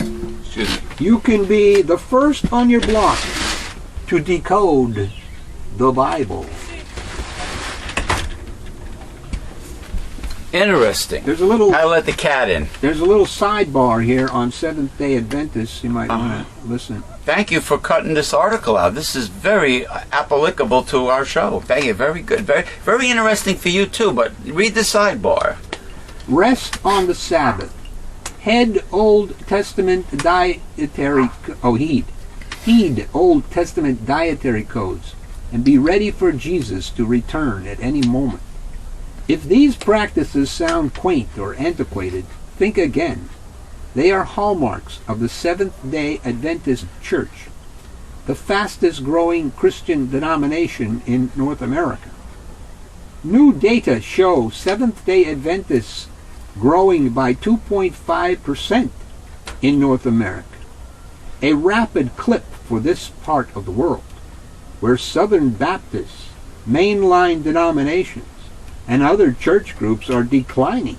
Excuse me. You can be the first on your block to decode the Bible. Interesting. There's a little I let the cat in. There's a little sidebar here on Seventh-day Adventists. You might want to listen. Thank you for cutting this article out. This is very applicable to our show. Thank you. Very good. Very, very interesting for you too. But read the sidebar. Rest on the Sabbath. Heed Old Testament dietary. Heed Old Testament dietary codes, and be ready for Jesus to return at any moment. If these practices sound quaint or antiquated, think again. They are hallmarks of the Seventh-day Adventist Church, the fastest growing Christian denomination in North America. New data show Seventh-day Adventists growing by 2.5% in North America, a rapid clip for this part of the world, where Southern Baptists, mainline denominations, and other church groups are declining.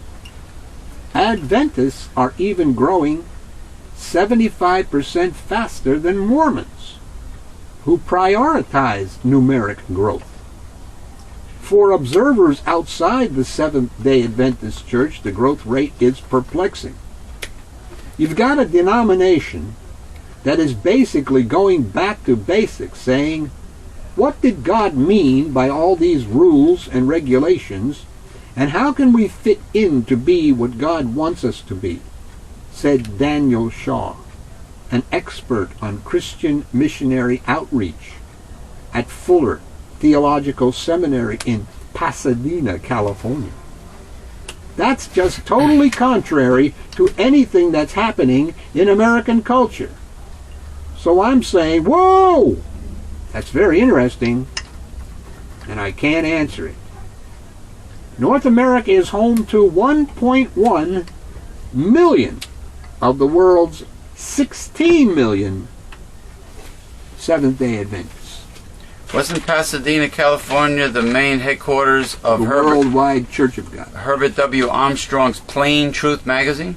Adventists are even growing 75% faster than Mormons, who prioritize numeric growth. For observers outside the Seventh-day Adventist Church, the growth rate is perplexing. You've got a denomination that is basically going back to basics, saying, what did God mean by all these rules and regulations, and how can we fit in to be what God wants us to be? Said Daniel Shaw, an expert on Christian missionary outreach at Fuller Theological Seminary in Pasadena, California. That's just totally contrary to anything that's happening in American culture. So I'm saying, whoa! That's very interesting, and I can't answer it. North America is home to 1.1 million of the world's 16 million Seventh-day Adventists. Wasn't Pasadena, California, the main headquarters of The Worldwide Church of God. Herbert W. Armstrong's Plain Truth magazine?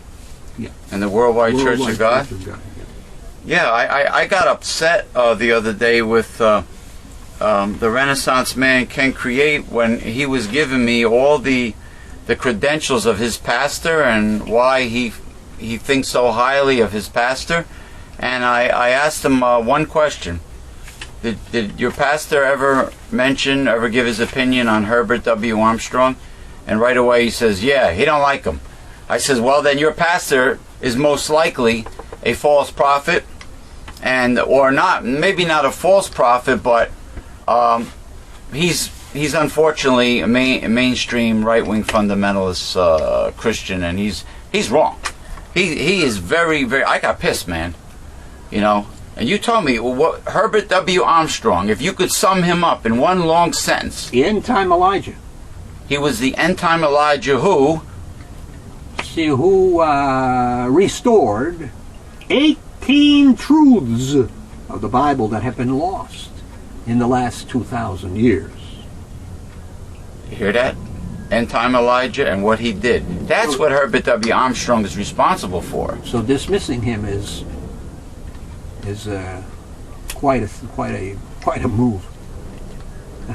Yeah. And the Worldwide Church of God? Church of God. Yeah, I got upset the other day with the Renaissance man Ken Create when he was giving me all the credentials of his pastor and why he thinks so highly of his pastor. And I asked him one question. Did your pastor ever give his opinion on Herbert W. Armstrong? And right away he says, yeah, he don't like him. I says, well, then your pastor is most likely a false prophet, or not, maybe not a false prophet, but he's unfortunately a mainstream right-wing fundamentalist Christian, and he's wrong. He is very, very. I got pissed, man. You know. And you told me, what Herbert W. Armstrong, if you could sum him up in one long sentence. The end-time Elijah. He was the end-time Elijah who restored 18 truths of the Bible that have been lost in the last 2,000 years. You hear that? End-time Elijah and what he did. That's what Herbert W. Armstrong is responsible for. So dismissing him is quite a move.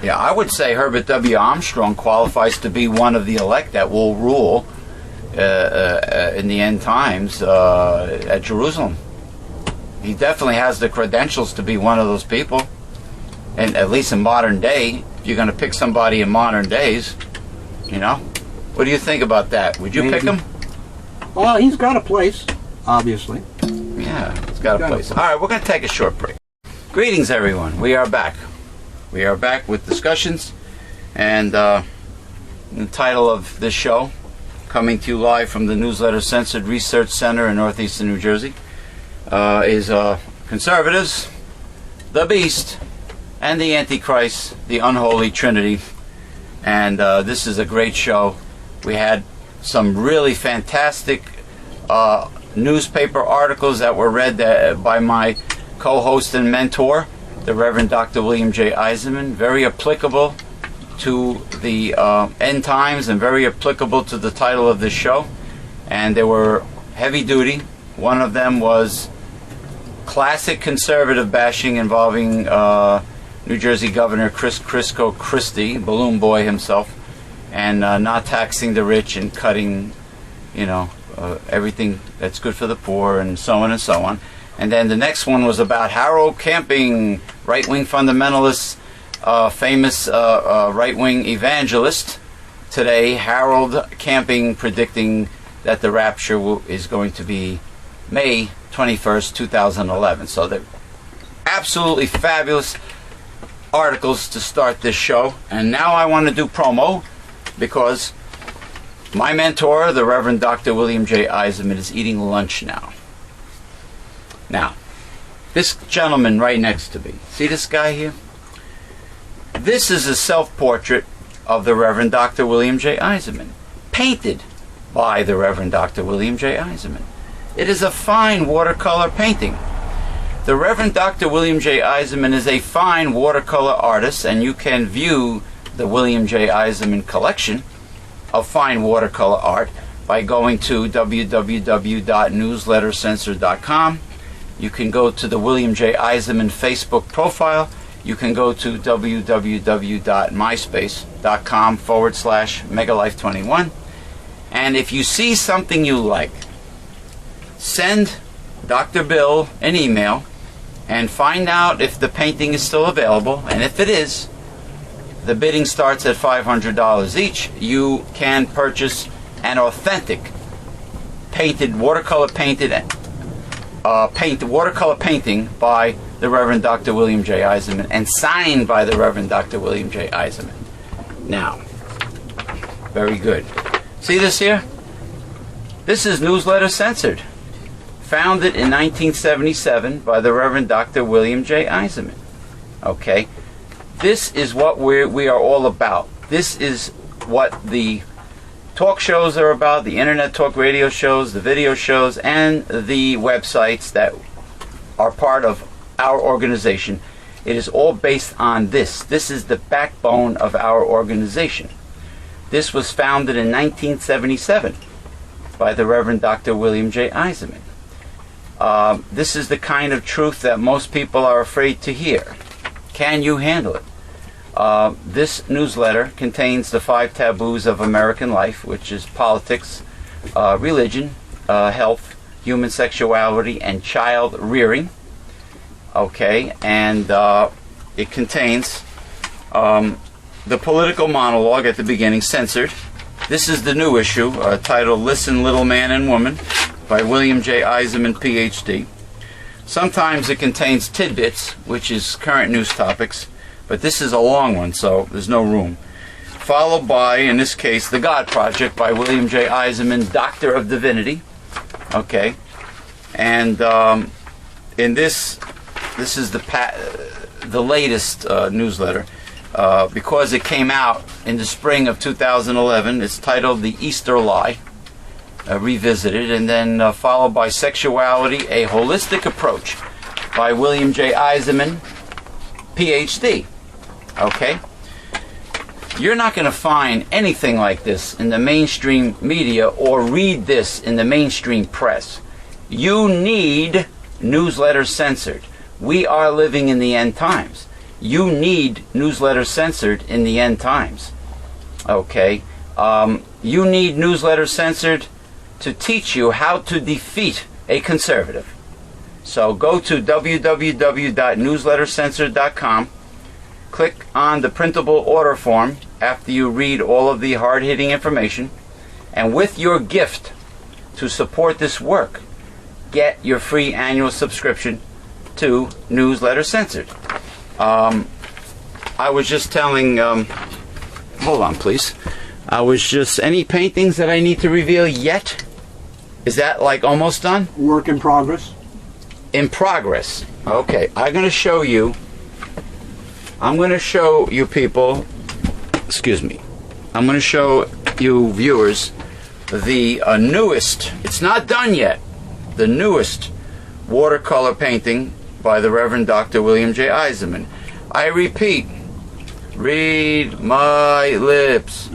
Yeah, I would say Herbert W. Armstrong qualifies to be one of the elect that will rule in the end times at Jerusalem. He definitely has the credentials to be one of those people. And at least in modern day, if you're going to pick somebody in modern days, you know, what do you think about that? Would you pick him? Well, he's got a place, obviously. Yeah, he's got a place. All right, we're going to take a short break. Greetings, everyone. We are back. We are back with discussions, and the title of this show, coming to you live from the Newsletter Censored Research Center in northeastern New Jersey, is Conservatives, the Beast, and the Antichrist, the Unholy Trinity. And this is a great show. We had some really fantastic newspaper articles that were read by my co-host and mentor, the Reverend Dr. William J. Eisenman, very applicable to the end times and very applicable to the title of this show. And they were heavy duty. One of them was classic conservative bashing involving New Jersey Governor Chris Crisco Christie, Balloon Boy himself, and not taxing the rich and cutting, you know, everything that's good for the poor and so on and so on. And then the next one was about Harold Camping, right-wing fundamentalist, famous right-wing evangelist. Today, Harold Camping predicting that the rapture is going to be May 21st, 2011. So they're absolutely fabulous articles to start this show. And now I want to do promo because my mentor, the Reverend Dr. William J. Eisenman, is eating lunch now. Now, this gentleman right next to me, see this guy here? This is a self-portrait of the Reverend Dr. William J. Eisenman, painted by the Reverend Dr. William J. Eisenman. It is a fine watercolor painting. The Reverend Dr. William J. Eisenman is a fine watercolor artist, and you can view the William J. Eisenman collection of fine watercolor art by going to www.newslettercensored.com. You can go to the William J. Eisenman Facebook profile. You can go to www.myspace.com/megalife21. And if you see something you like, send Dr. Bill an email and find out if the painting is still available. And if it is, the bidding starts at $500 each. You can purchase an authentic watercolor painting by the Reverend Dr. William J. Eisenman and signed by the Reverend Dr. William J. Eisenman. Now, very good. See this here? This is Newsletter Censored, founded in 1977 by the Reverend Dr. William J. Eisenman. Okay? This is what we are all about. This is what the talk shows are about, the internet talk radio shows, the video shows, and the websites that are part of our organization. It is all based on this. This is the backbone of our organization. This was founded in 1977 by the Reverend Dr. William J. Eisenman. This is the kind of truth that most people are afraid to hear. Can you handle it? This newsletter contains the 5 taboos of American life, which is politics, religion, health, human sexuality, and child rearing. Okay, and it contains the political monologue at the beginning, censored. This is the new issue, titled Listen, Little Man and Woman, by William J. Eisenman, Ph.D. Sometimes it contains tidbits, which is current news topics, but this is a long one, so there's no room. Followed by, in this case, The God Project by William J. Eisenman, Doctor of Divinity. Okay, and in this is the latest newsletter because it came out in the spring of 2011. It's titled The Easter Lie, Revisited, and then followed by Sexuality, A Holistic Approach by William J. Eisenman, Ph.D. Okay? You're not going to find anything like this in the mainstream media or read this in the mainstream press. You need Newsletter Censored. We are living in the end times. you need Newsletter Censored in the end times. Okay? You need Newsletter Censored to teach you how to defeat a conservative. So go to www.newslettercensored.com, click on the printable order form after you read all of the hard-hitting information, and with your gift to support this work, get your free annual subscription to Newsletter Censored. I was just telling, hold on please. Any paintings that I need to reveal yet? Is that like almost done? Work in progress. In progress. Okay, I'm going to show you people, excuse me, I'm going to show you viewers the newest, it's not done yet, the newest watercolor painting by the Reverend Dr. William J. Eisenman. I repeat, read my lips.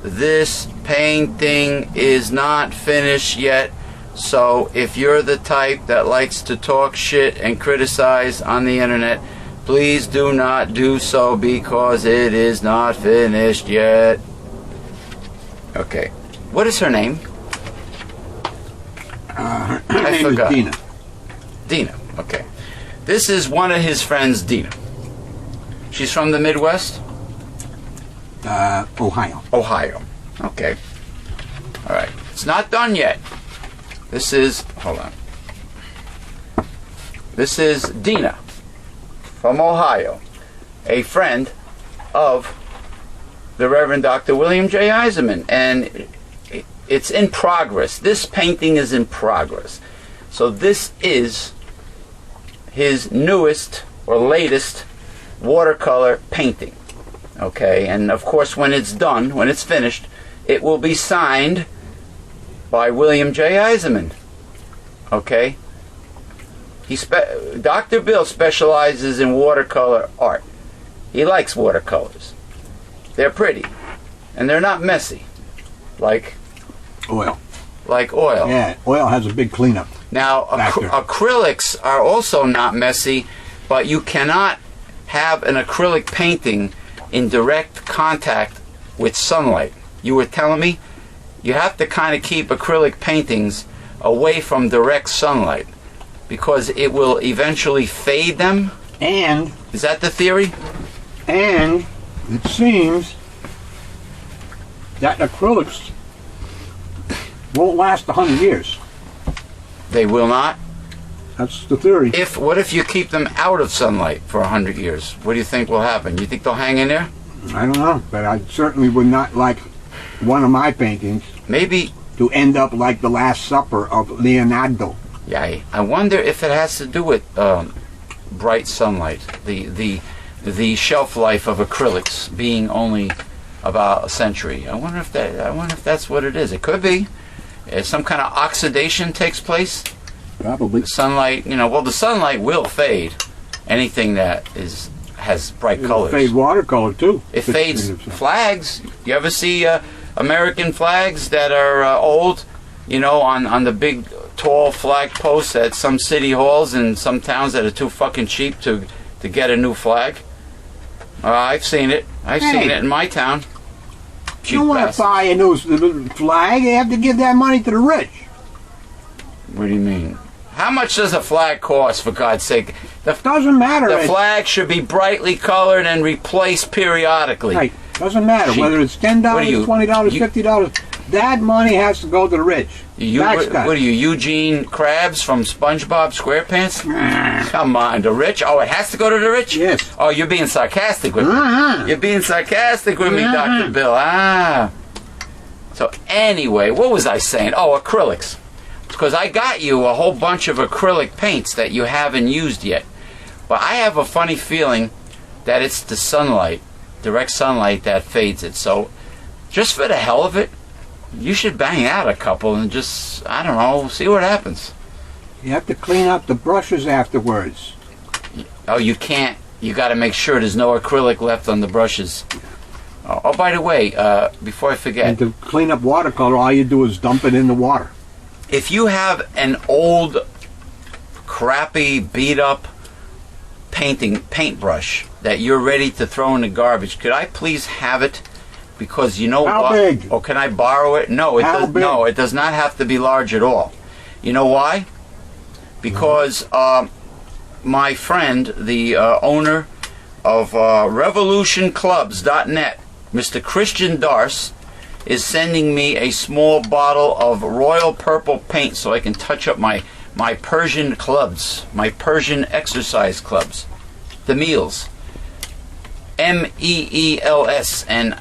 This painting is not finished yet, so if you're the type that likes to talk shit and criticize on the internet, please do not do so because it is not finished yet. Okay. What is her name? Her I name forgot. is Dina. Dina. Okay. This is one of his friends, Dina. She's from the Midwest? Ohio. Ohio. Okay. All right. It's not done yet. This is, hold on. This is Dina from Ohio, a friend of the Reverend Dr. William J. Eisenman, and it's in progress. This painting is in progress. So this is his newest or latest watercolor painting. Okay, and of course when it's done, when it's finished, it will be signed by William J. Eisenman. Okay? Dr. Bill specializes in watercolor art. He likes watercolors. They're pretty. And they're not messy. Like Oil. Like oil. Yeah, oil has a big cleanup. Now, acrylics are also not messy, but you cannot have an acrylic painting in direct contact with sunlight. You were telling me you have to kind of keep acrylic paintings away from direct sunlight because it will eventually fade them. And is that the theory? And it seems that acrylics won't last 100 years. They will not? That's the theory. What if you keep them out of sunlight for 100 years? What do you think will happen? You think they'll hang in there? I don't know, but I certainly would not like one of my paintings maybe to end up like the Last Supper of Leonardo. Yeah, I wonder if it has to do with bright sunlight, the shelf life of acrylics being only about a century. I wonder if that's what it is. It could be. Some kind of oxidation takes place. Probably. Sunlight, the sunlight will fade. Anything that has bright colors. It'll fade watercolor too. It fades flags. You ever see American flags that are old? On the big tall flag posts at some city halls in some towns that are too fucking cheap to get a new flag. I've seen it. I've seen it in my town. You don't want to buy a new flag. You have to give that money to the rich. What do you mean? How much does a flag cost, for God's sake? Doesn't matter. The flag should be brightly colored and replaced periodically. Right. Doesn't matter whether it's $10, $20, $50. That money has to go to the rich. What are you, Eugene Krabs from SpongeBob SquarePants? Come on, the rich? Oh, it has to go to the rich? Yes. Oh, you're being sarcastic with me. You're being sarcastic with me, Dr. Bill. So anyway, what was I saying? Oh, acrylics. Because I got you a whole bunch of acrylic paints that you haven't used yet. But I have a funny feeling that it's the sunlight, direct sunlight, that fades it. So just for the hell of it, you should bang out a couple and just, I don't know, see what happens. You have to clean up the brushes afterwards. Oh, you can't. You got to make sure there's no acrylic left on the brushes. Oh, by the way, before I forget. And to clean up watercolor, all you do is dump it in the water. If you have an old, crappy, beat-up paintbrush that you're ready to throw in the garbage, could I please have it? Because you know How what? big? Or can I borrow it? No, it does not have to be large at all. You know why? Because my friend, the owner of revolutionclubs.net, Mr. Christian Darce, is sending me a small bottle of royal purple paint so I can touch up my Persian clubs, my Persian exercise clubs, the meals. MEELS, and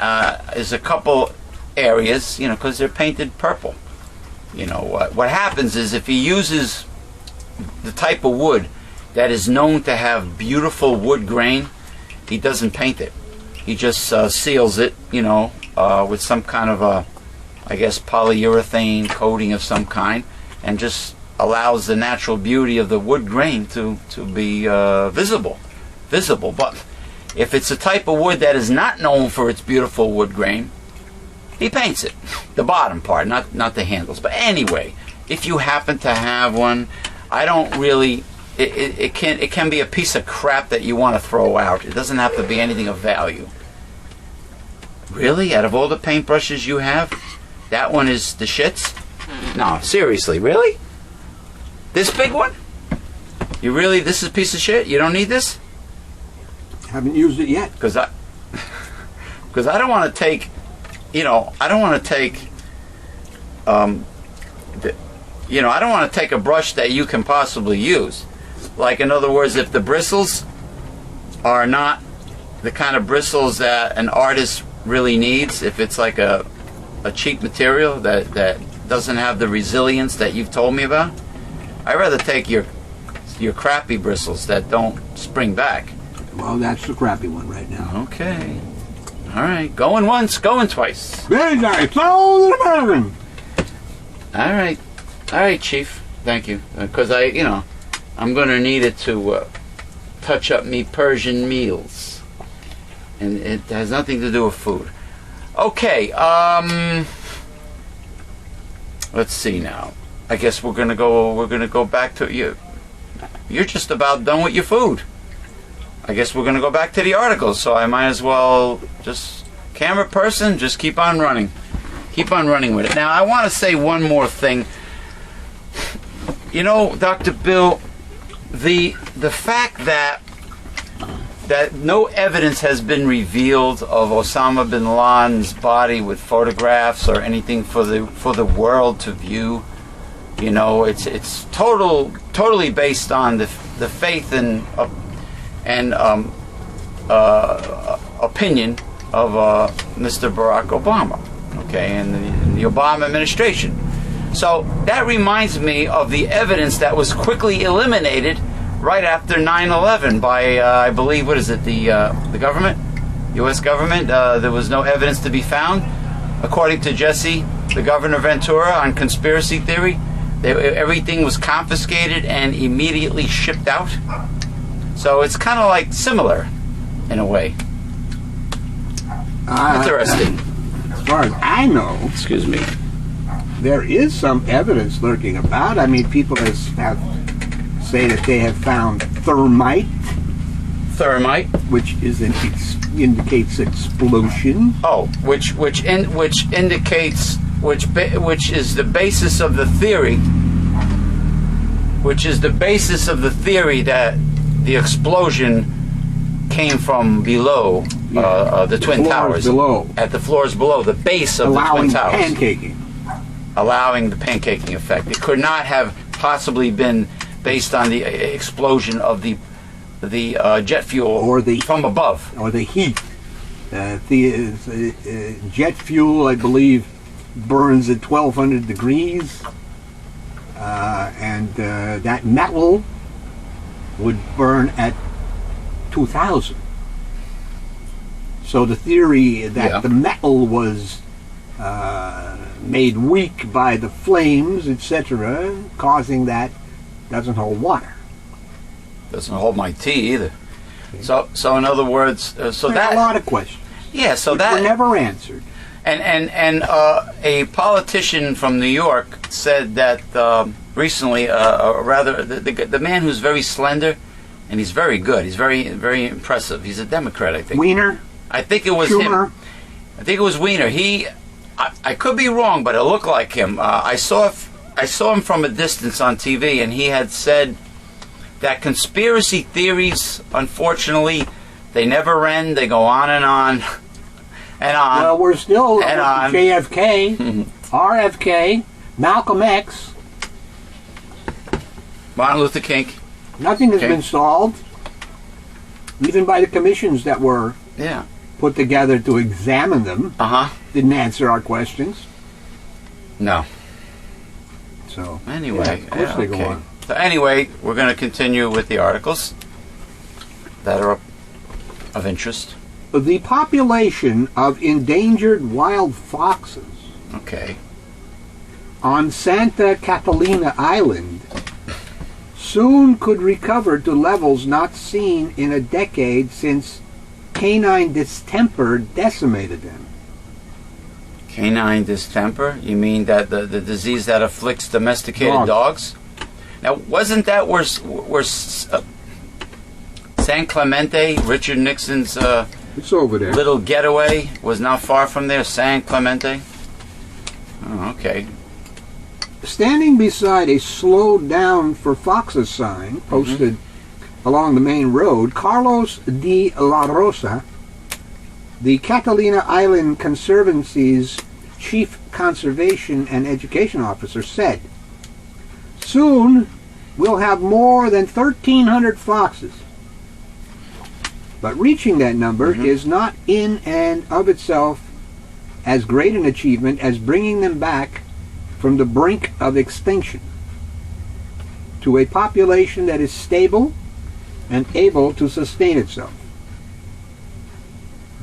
there's a couple areas, because they're painted purple. What happens is if he uses the type of wood that is known to have beautiful wood grain, he doesn't paint it. He just seals it, with some kind of polyurethane coating of some kind, and just allows the natural beauty of the wood grain to be visible. But if it's a type of wood that is not known for its beautiful wood grain, he paints it. The bottom part, not the handles. But anyway, if you happen to have one, I don't really... It can be a piece of crap that you want to throw out. It doesn't have to be anything of value. Really? Out of all the paintbrushes you have, that one is the shits? No, seriously, really? This big one? This is a piece of shit? You don't need this? Haven't used it yet. Because I don't want to take, I don't want to take, I don't want to take a brush that you can possibly use. Like, in other words, if the bristles are not the kind of bristles that an artist really needs, if it's like a cheap material that doesn't have the resilience that you've told me about, I'd rather take your crappy bristles that don't spring back. Well, that's the crappy one right now. Okay. All right. Going once, going twice. Very nice. All the American. All right. All right, Chief. Thank you. Because I'm going to need it to touch up me Persian meals. And it has nothing to do with food. Okay. Let's see now. I guess we're going to go back to you. You're just about done with your food. I guess we're going to go back to the articles, so I might as well just, camera person, just keep on running. Keep on running with it. Now, I want to say one more thing. Dr. Bill, the fact that no evidence has been revealed of Osama bin Laden's body with photographs or anything for the world to view, it's totally based on the faith and opinion of Mr. Barack Obama, and the Obama administration. So that reminds me of the evidence that was quickly eliminated right after 9/11 by, I believe, the government, U.S. government. There was no evidence to be found, according to Jesse, the Governor Ventura, on conspiracy theory. Everything was confiscated and immediately shipped out. So it's kind of like similar, in a way. Interesting. As far as I know, excuse me, there is some evidence lurking about. I mean, people have say that they have found thermite, which indicates explosion. Oh, which indicates which is the basis of the theory. Which is the basis of the theory that the explosion came from below the Twin Towers. Below. At the floors below, the base of the Twin Towers. Allowing the pancaking effect. It could not have possibly been based on the explosion of the jet fuel or from above. Or the heat. Jet fuel, I believe, burns at 1,200 degrees. And that metal would burn at 2,000. So the theory that the metal was made weak by the flames, etc., causing that, doesn't hold water. Doesn't hold my tea either. So in other words, a lot of questions. Yeah, so which that were never answered. And a politician from New York said that recently, the man who's very slender and he's very good. He's very, very impressive. He's a Democrat, I think. Wiener? I think it was Schumer? him. I think it was Wiener. I could be wrong, but it looked like him. I saw him from a distance on TV, and he had said that conspiracy theories, unfortunately, they never end. They go on and on and on. Well, we're still and on. JFK, RFK, Malcolm X. Martin Luther King. Nothing has been solved, even by the commissions that were put together to examine them. Didn't answer our questions. No. So anyway, of course they go on. So anyway, we're going to continue with the articles that are of interest. The population of endangered wild foxes on Santa Catalina Island soon could recover to levels not seen in a decade since canine distemper decimated them. Canine distemper? You mean that the disease that afflicts domesticated dogs? Now, wasn't that where San Clemente, Richard Nixon's it's over there. Little getaway was not far from there? San Clemente? Oh, okay. Standing beside a slowed down for foxes sign posted along the main road, Carlos de la Rosa, the Catalina Island Conservancy's chief conservation and education officer, said, "Soon we'll have more than 1,300 foxes. But reaching that number is not in and of itself as great an achievement as bringing them back from the brink of extinction to a population that is stable and able to sustain itself."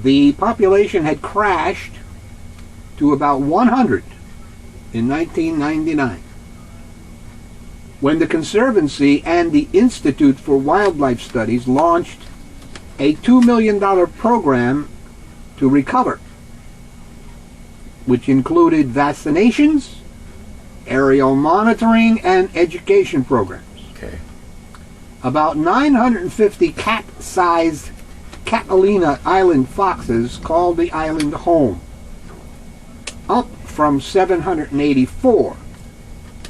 The population had crashed to about 100 in 1999, when the Conservancy and the Institute for Wildlife Studies launched a $2 million program to recover, which included vaccinations, aerial monitoring, and education programs. About 950 cat-sized Catalina Island foxes called the island home, up from 784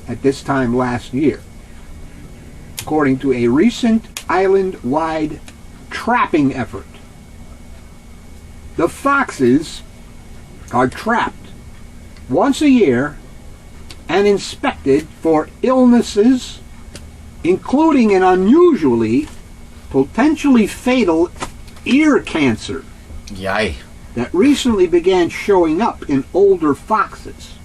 at this time last year, according to a recent island-wide trapping effort. The foxes are trapped once a year and inspected for illnesses, including an unusually, potentially fatal ear cancer that recently began showing up in older foxes.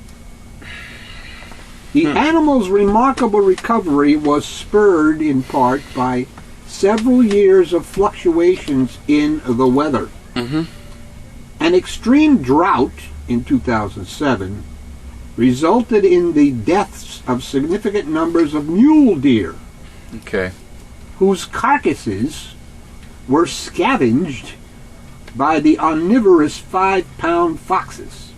The animal's remarkable recovery was spurred in part by several years of fluctuations in the weather. An extreme drought in 2007 resulted in the deaths of significant numbers of mule deer, whose carcasses were scavenged by the omnivorous 5-pound foxes.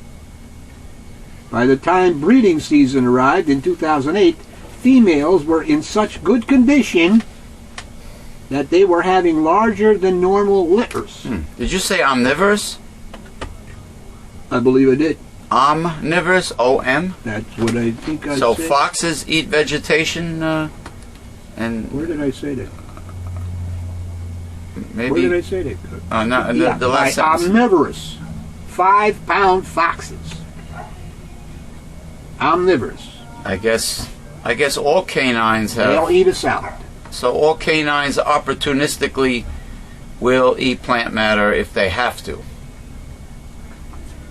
By the time breeding season arrived in 2008, females were in such good condition that they were having larger than normal litters. Did you say omnivorous? I believe I did. Omnivorous, O-M? That's what I think I said. So foxes eat vegetation, and... Where did I say that? Maybe... Where did I say that? The last sentence. Omnivorous. 5-pound foxes. Omnivorous. I guess all canines have... They'll eat a salad. So all canines opportunistically will eat plant matter if they have to.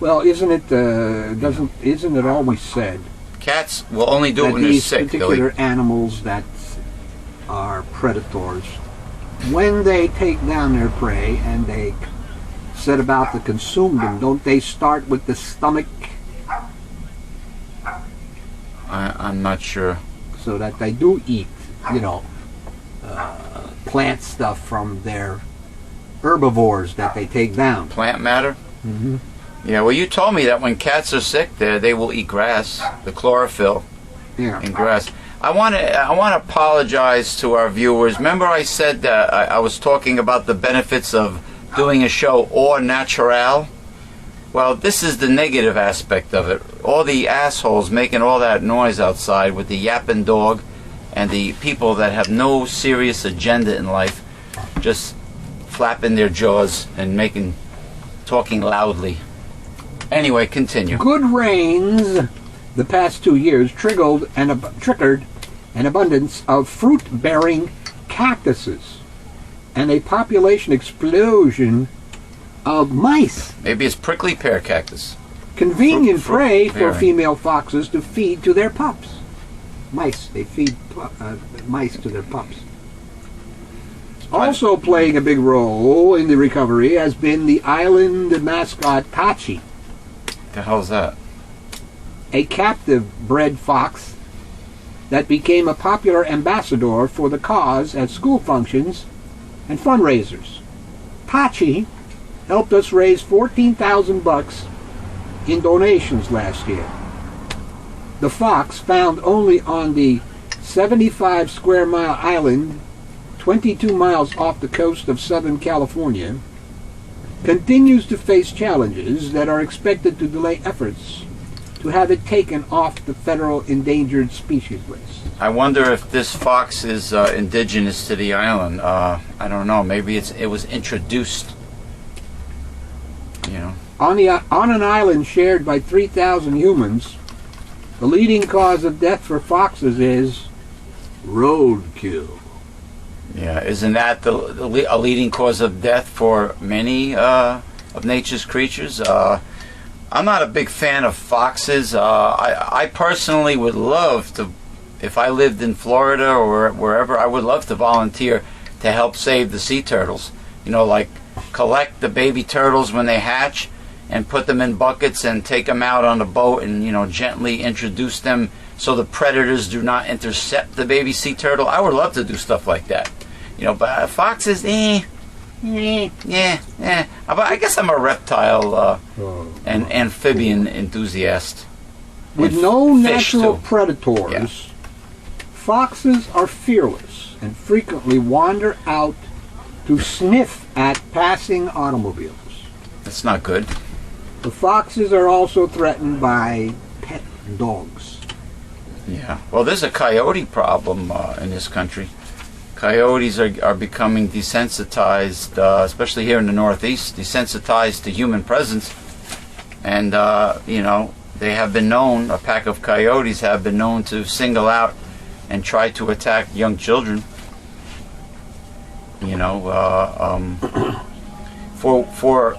Well, isn't it always said Cats will only do it when they're these sick. particular animals that are predators, when they take down their prey and they set about to consume them, don't they start with the stomach? I'm not sure. So that they do eat, plant stuff from their herbivores that they take down. Plant matter? Yeah, well, you told me that when cats are sick, they will eat grass, the chlorophyll in grass. I want to apologize to our viewers. Remember, I said I was talking about the benefits of doing a show au natural. Well, this is the negative aspect of it. All the assholes making all that noise outside with the yapping dog, and the people that have no serious agenda in life, just flapping their jaws and talking loudly. Anyway, continue. Good rains the past 2 years triggered an abundance of fruit-bearing cactuses and a population explosion of mice. Maybe it's prickly pear cactus. Convenient prey for bearing. female foxes to feed to their pups. Mice. They feed mice to their pups. Also playing a big role in the recovery has been the island mascot Tachi, The hell's that? a captive bred fox that became a popular ambassador for the cause at school functions and fundraisers. Tachi helped us raise $14,000 in donations last year. The fox, found only on the 75 square mile island 22 miles off the coast of Southern California, continues to face challenges that are expected to delay efforts to have it taken off the federal endangered species list. I wonder if this fox is indigenous to the island. I don't know. Maybe it was introduced. You know. On an island shared by 3,000 humans, the leading cause of death for foxes is roadkill. Yeah, isn't that a leading cause of death for many of nature's creatures? I'm not a big fan of foxes. I personally would love to, if I lived in Florida or wherever, I would love to volunteer to help save the sea turtles. You know, like collect the baby turtles when they hatch and put them in buckets and take them out on a boat and, you know, gently introduce them so the predators do not intercept the baby sea turtle. I would love to do stuff like that. You know, but foxes, yeah. But I guess I'm a reptile and amphibian enthusiast. With And no fish, natural too. predators, Yeah. foxes are fearless and frequently wander out to sniff at passing automobiles. That's not good. The foxes are also threatened by pet dogs. Yeah. Well, there's a coyote problem in this country. Coyotes are becoming desensitized, especially here in the Northeast, desensitized to human presence. And, you know, they have been known, a pack of coyotes have been known to single out and try to attack young children. You know, for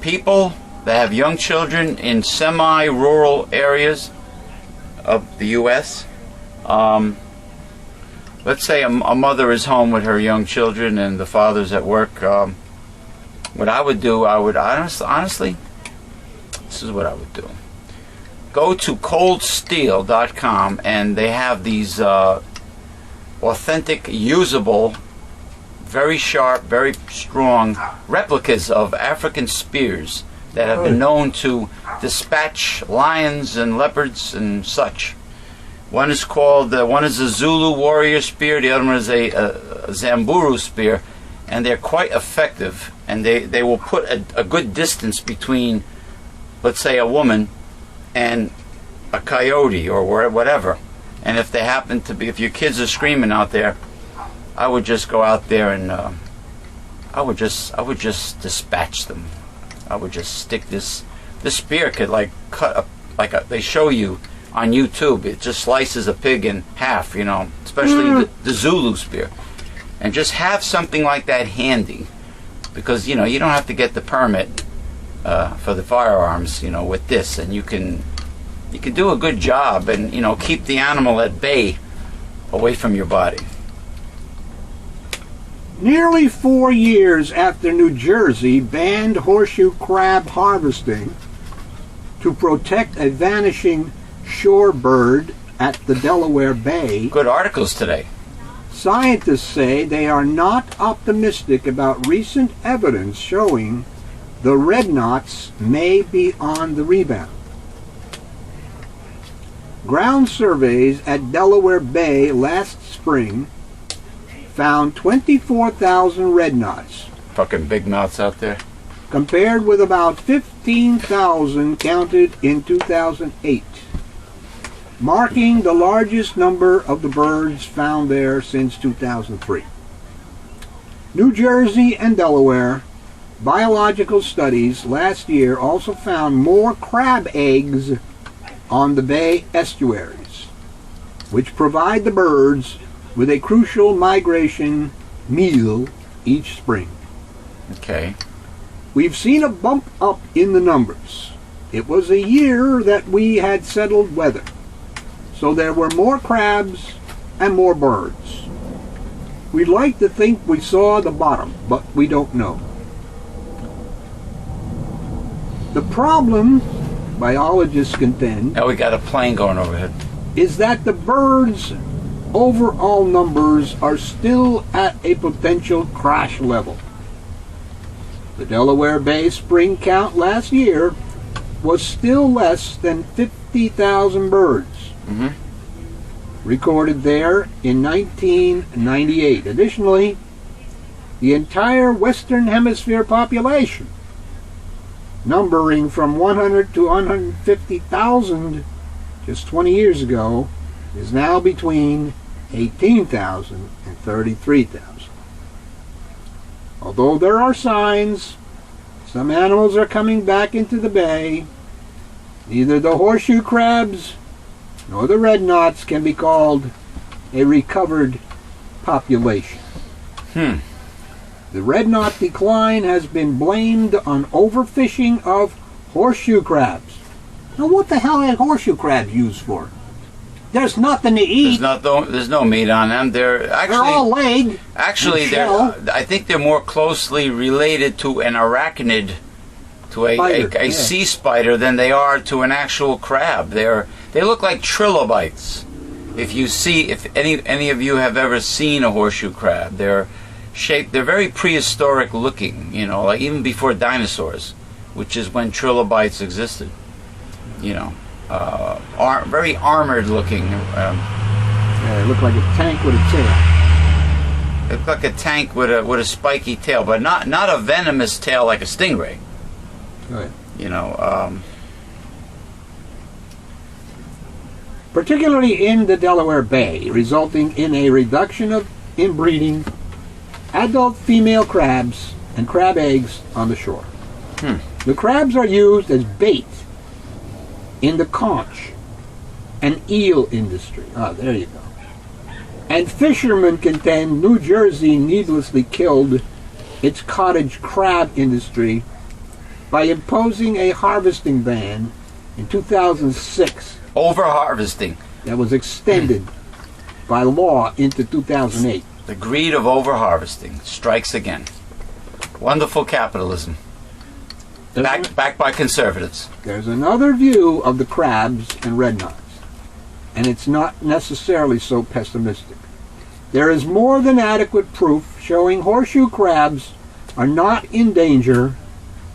people that have young children in semi-rural areas of the U.S., let's say a mother is home with her young children and the father's at work. What I would do, honestly, this is what I would do. Go to coldsteel.com and they have these authentic, usable, very sharp, very strong replicas of African spears that have been known to dispatch lions and leopards and such. One is a Zulu warrior spear, the other one is a Zamburu spear, and they're quite effective, and they will put a good distance between, let's say, a woman and a coyote or whatever. And if they happen to be, if your kids are screaming out there, I would just go out there and I would just dispatch them. I would just stick this spear could like cut they show you on YouTube. It just slices a pig in half, you know, especially the Zulu spear. And just have something like that handy, because, you know, you don't have to get the permit for the firearms, you know, with this, and you can do a good job and, you know, keep the animal at bay away from your body. Nearly 4 years after New Jersey banned horseshoe crab harvesting to protect a vanishing shorebird at the Delaware Bay, Good articles today. scientists say they are not optimistic about recent evidence showing the red knots may be on the rebound. Ground surveys at Delaware Bay last spring found 24,000 red knots, Fucking big mouths out there. compared with about 15,000 counted in 2008, marking the largest number of the birds found there since 2003. New Jersey and Delaware biological studies last year also found more crab eggs on the bay estuaries, which provide the birds with a crucial migration meal each spring. Okay. We've seen a bump up in the numbers. It was a year that we had settled weather, so there were more crabs and more birds. We'd like to think we saw the bottom, but we don't know. The problem, biologists contend, Now we got a plane going overhead. is that the birds' overall numbers are still at a potential crash level. The Delaware Bay spring count last year was still less than 50,000 birds recorded there in 1998. Additionally, the entire Western Hemisphere population, numbering from 100 to 150,000 just 20 years ago, is now between 18,000 and 33,000. Although there are signs some animals are coming back into the bay, neither the horseshoe crabs nor the red knots can be called a recovered population. The red knot decline has been blamed on overfishing of horseshoe crabs. Now what the hell are horseshoe crabs used for? There's nothing to eat. There's no meat on them. They're all leg. Actually, and shell. I think they're more closely related to an arachnid, to a sea spider, than they are to an actual crab. They look like trilobites. If any of you have ever seen a horseshoe crab, they're very prehistoric looking. You know, like even before dinosaurs, which is when trilobites existed. You know. Very armored looking. It looked like a tank with a tail. It looked like a tank with a spiky tail, but not a venomous tail like a stingray. Good. You know. Particularly in the Delaware Bay, resulting in a reduction of inbreeding adult female crabs and crab eggs on the shore. The crabs are used as bait in the conch and eel industry. There you go. And fishermen contend New Jersey needlessly killed its cottage crab industry by imposing a harvesting ban in 2006. Over-harvesting. That was extended by law into 2008. The greed of over-harvesting strikes again. Wonderful capitalism. Backed by conservatives. There's another view of the crabs and red knots, and it's not necessarily so pessimistic. There is more than adequate proof showing horseshoe crabs are not in danger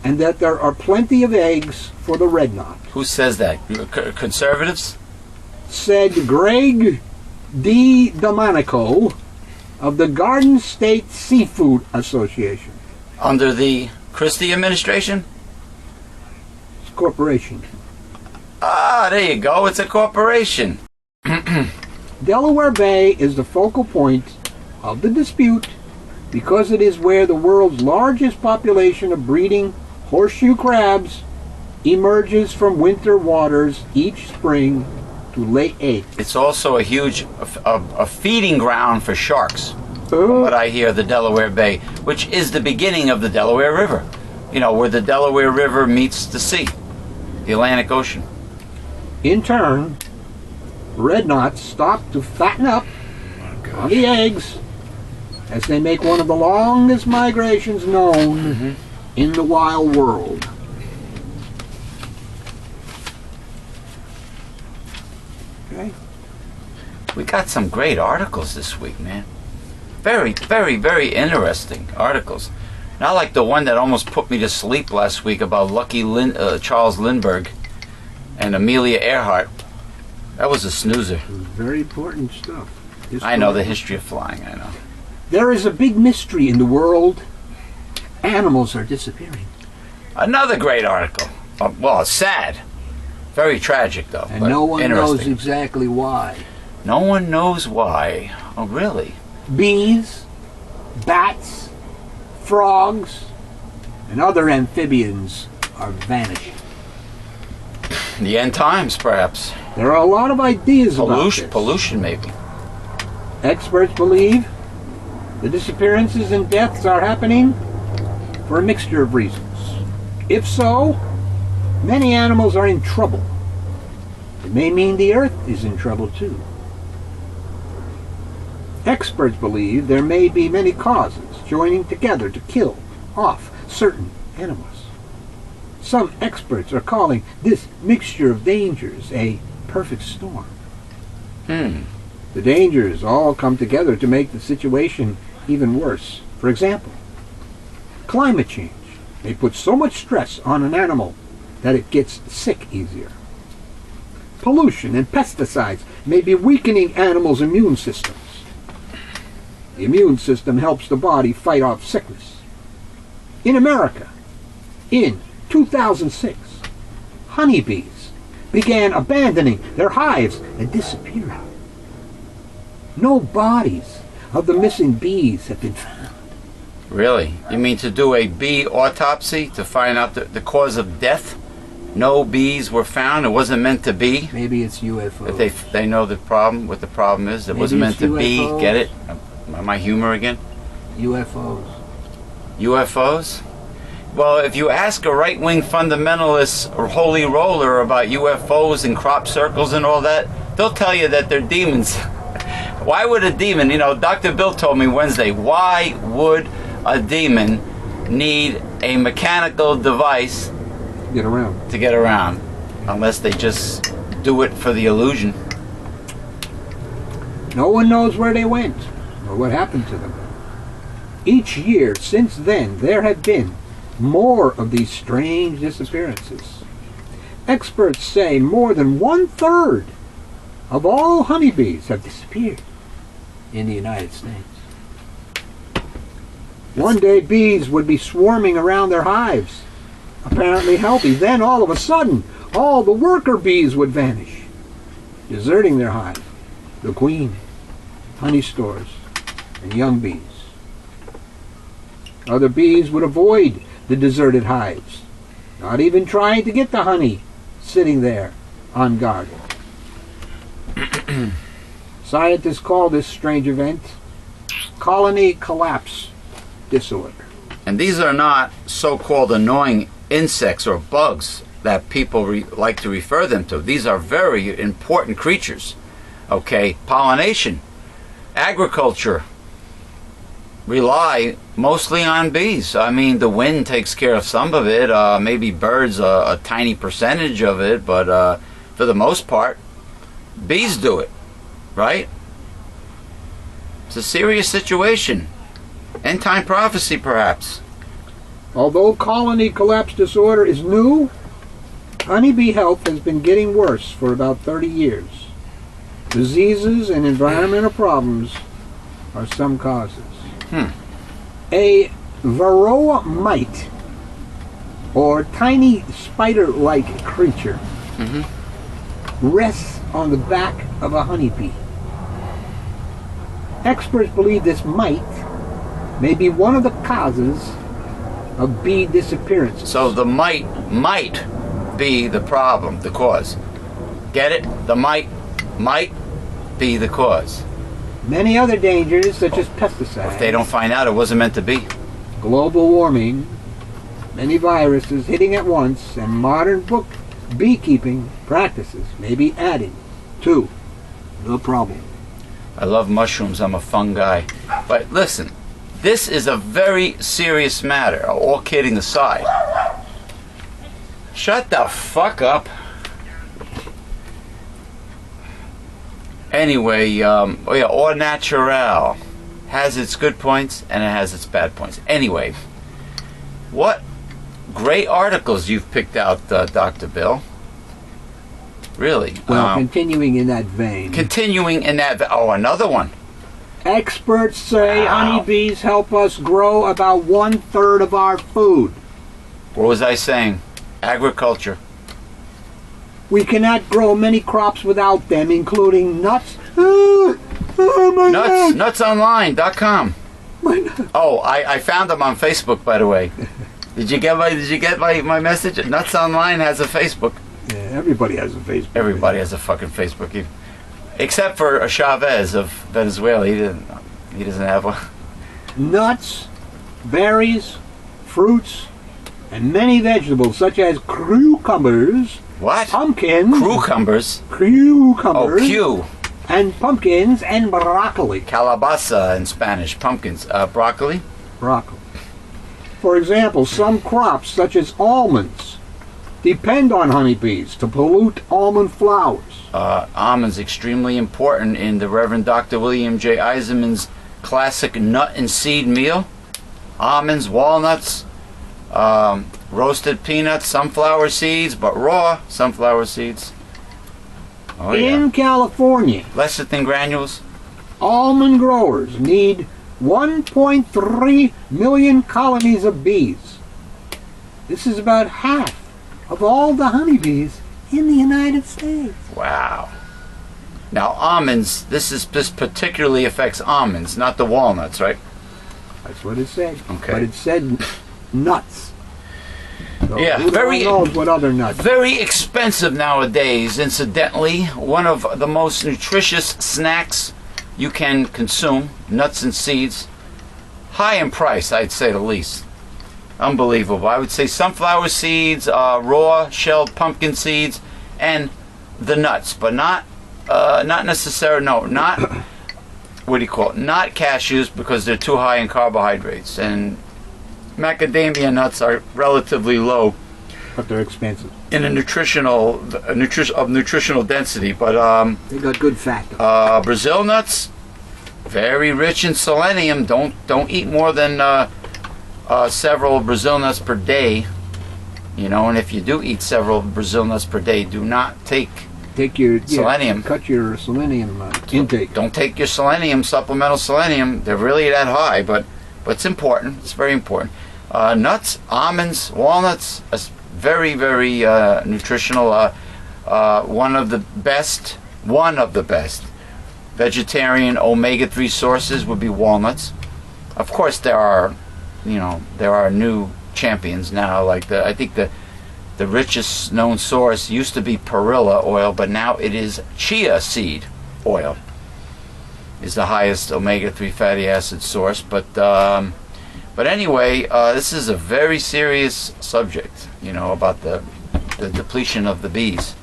and that there are plenty of eggs for the red knot. Who says that? Conservatives? Said Greg D. Domenico of the Garden State Seafood Association. Under the Christie administration? Corporation. There you go. It's a corporation. Delaware Bay is the focal point of the dispute because it is where the world's largest population of breeding horseshoe crabs emerges from winter waters each spring to lay eggs. It's also a huge a feeding ground for sharks, from what I hear, the Delaware Bay, which is the beginning of the Delaware River. You know, where the Delaware River meets the sea, the Atlantic Ocean. In turn, red knots stop to fatten up on the eggs as they make one of the longest migrations known in the wild world. Okay. We got some great articles this week, man. Very, very, very interesting articles. Not like the one that almost put me to sleep last week about Charles Lindbergh and Amelia Earhart. That was a snoozer. It was very important stuff. I know the history of flying, I know. There is a big mystery in the world. Animals are disappearing. Another great article. Well, it's sad. Very tragic, though. And no one knows exactly why. No one knows why. Oh, really? Bees, bats, frogs, and other amphibians are vanishing. The end times, perhaps. There are a lot of ideas about this. Pollution, maybe. Experts believe the disappearances and deaths are happening for a mixture of reasons. If so, many animals are in trouble. It may mean the Earth is in trouble too. Experts believe there may be many causes joining together to kill off certain animals. Some experts are calling this mixture of dangers a perfect storm. The dangers all come together to make the situation even worse. For example, climate change may put so much stress on an animal that it gets sick easier. Pollution and pesticides may be weakening animals' immune systems. The immune system helps the body fight off sickness. In America, in 2006, honeybees began abandoning their hives and disappearing. No bodies of the missing bees have been found. Really? You mean to do a bee autopsy to find out the cause of death? No bees were found. It wasn't meant to be. Maybe it's UFOs. If they know the problem. What the problem is? It Maybe wasn't meant to UFOs. be. Get it? My humor again? UFOs. UFOs? Well, if you ask a right-wing fundamentalist or holy roller about UFOs and crop circles and all that, they'll tell you that they're demons. Why would a demon, Dr. Bill told me Wednesday, why would a demon need a mechanical device to get around? Unless they just do it for the illusion. No one knows where they went or what happened to them. Each year since then, there have been more of these strange disappearances. Experts say more than 1/3 of all honeybees have disappeared in the United States. One day bees would be swarming around their hives, apparently healthy. Then all of a sudden, all the worker bees would vanish, deserting their hive, the queen, honey stores, and young bees. Other bees would avoid the deserted hives, not even trying to get the honey, sitting there unguarded. Scientists call this strange event colony collapse disorder. And these are not so-called annoying insects or bugs that people like to refer them to. These are very important creatures. Okay, pollination, agriculture rely mostly on bees. I mean, the wind takes care of some of it, maybe birds a tiny percentage of it, but for the most part, bees do it, right? It's a serious situation. End time prophecy, perhaps. Although colony collapse disorder is new, honeybee health has been getting worse for about 30 years. Diseases and environmental problems are some causes. A varroa mite, or tiny spider-like creature, rests on the back of a honeybee. Experts believe this mite may be one of the causes of bee disappearance. So the mite might be the problem, the cause. Get it? The might be the cause. Many other dangers, such as pesticides. If they don't find out, it wasn't meant to be. Global warming, many viruses hitting at once, and modern beekeeping practices may be added to the problem. I love mushrooms. I'm a fun guy. But listen, this is a very serious matter, all kidding aside. Shut the fuck up. Anyway, au naturel has its good points and it has its bad points. Anyway, what great articles you've picked out, Dr. Bill. Really? Well, continuing in that vein. Continuing in that. Oh, another one. Experts say Wow. honeybees help us grow about 1/3 of our food. What was I saying? Agriculture. We cannot grow many crops without them, including nuts. My head. Nutsonline.com. My- Oh, I found them on Facebook, by the way. Did you get my message? Nuts Online has a Facebook. Yeah, everybody has a Facebook. Everybody has a fucking Facebook, except for Chavez of Venezuela. He doesn't have one. Nuts, berries, fruits, and many vegetables such as cucumbers, What? pumpkins, Cucumbers. Oh, cucumbers, Q. and pumpkins and broccoli. Calabaza in Spanish. Pumpkins. Broccoli. Broccoli. For example, some crops such as almonds depend on honeybees to pollute almond flowers. Almonds extremely important in the Reverend Dr. William J. Eisenman's classic nut and seed meal. Almonds, walnuts, roasted peanuts, sunflower seeds, but raw sunflower seeds. Oh yeah. In California, Lecithin granules. almond growers need 1.3 million colonies of bees. This is about half of all the honeybees in the United States. Wow. Now almonds. This particularly affects almonds, not the walnuts, right? That's what it said. Okay. But it said nuts. So Yeah, who the very- hell knows what other nuts? Very expensive nowadays. Incidentally, one of the most nutritious snacks you can consume, nuts and seeds. High in price, I'd say the least. Unbelievable. I would say sunflower seeds, raw shelled pumpkin seeds, and the nuts, but not necessarily. No, not what do you call it? Not cashews, because they're too high in carbohydrates, and macadamia nuts are relatively low But they're expensive. in a nutritional density. But They got good fat though. Brazil nuts, very rich in selenium. Don't eat more than several Brazil nuts per day. You know, and if you do eat several Brazil nuts per day, do not take Take your selenium. Cut your selenium intake. Don't take your selenium, supplemental selenium. They're really that high, but it's important. It's very important. Nuts, almonds, walnuts, very, very nutritional. One of the best vegetarian omega-3 sources would be walnuts. Of course, there are new champions now. Like I think the richest known source used to be perilla oil, but now it is chia seed oil. Is the highest omega-3 fatty acid source. But anyway, this is a very serious subject. About the depletion of the bees.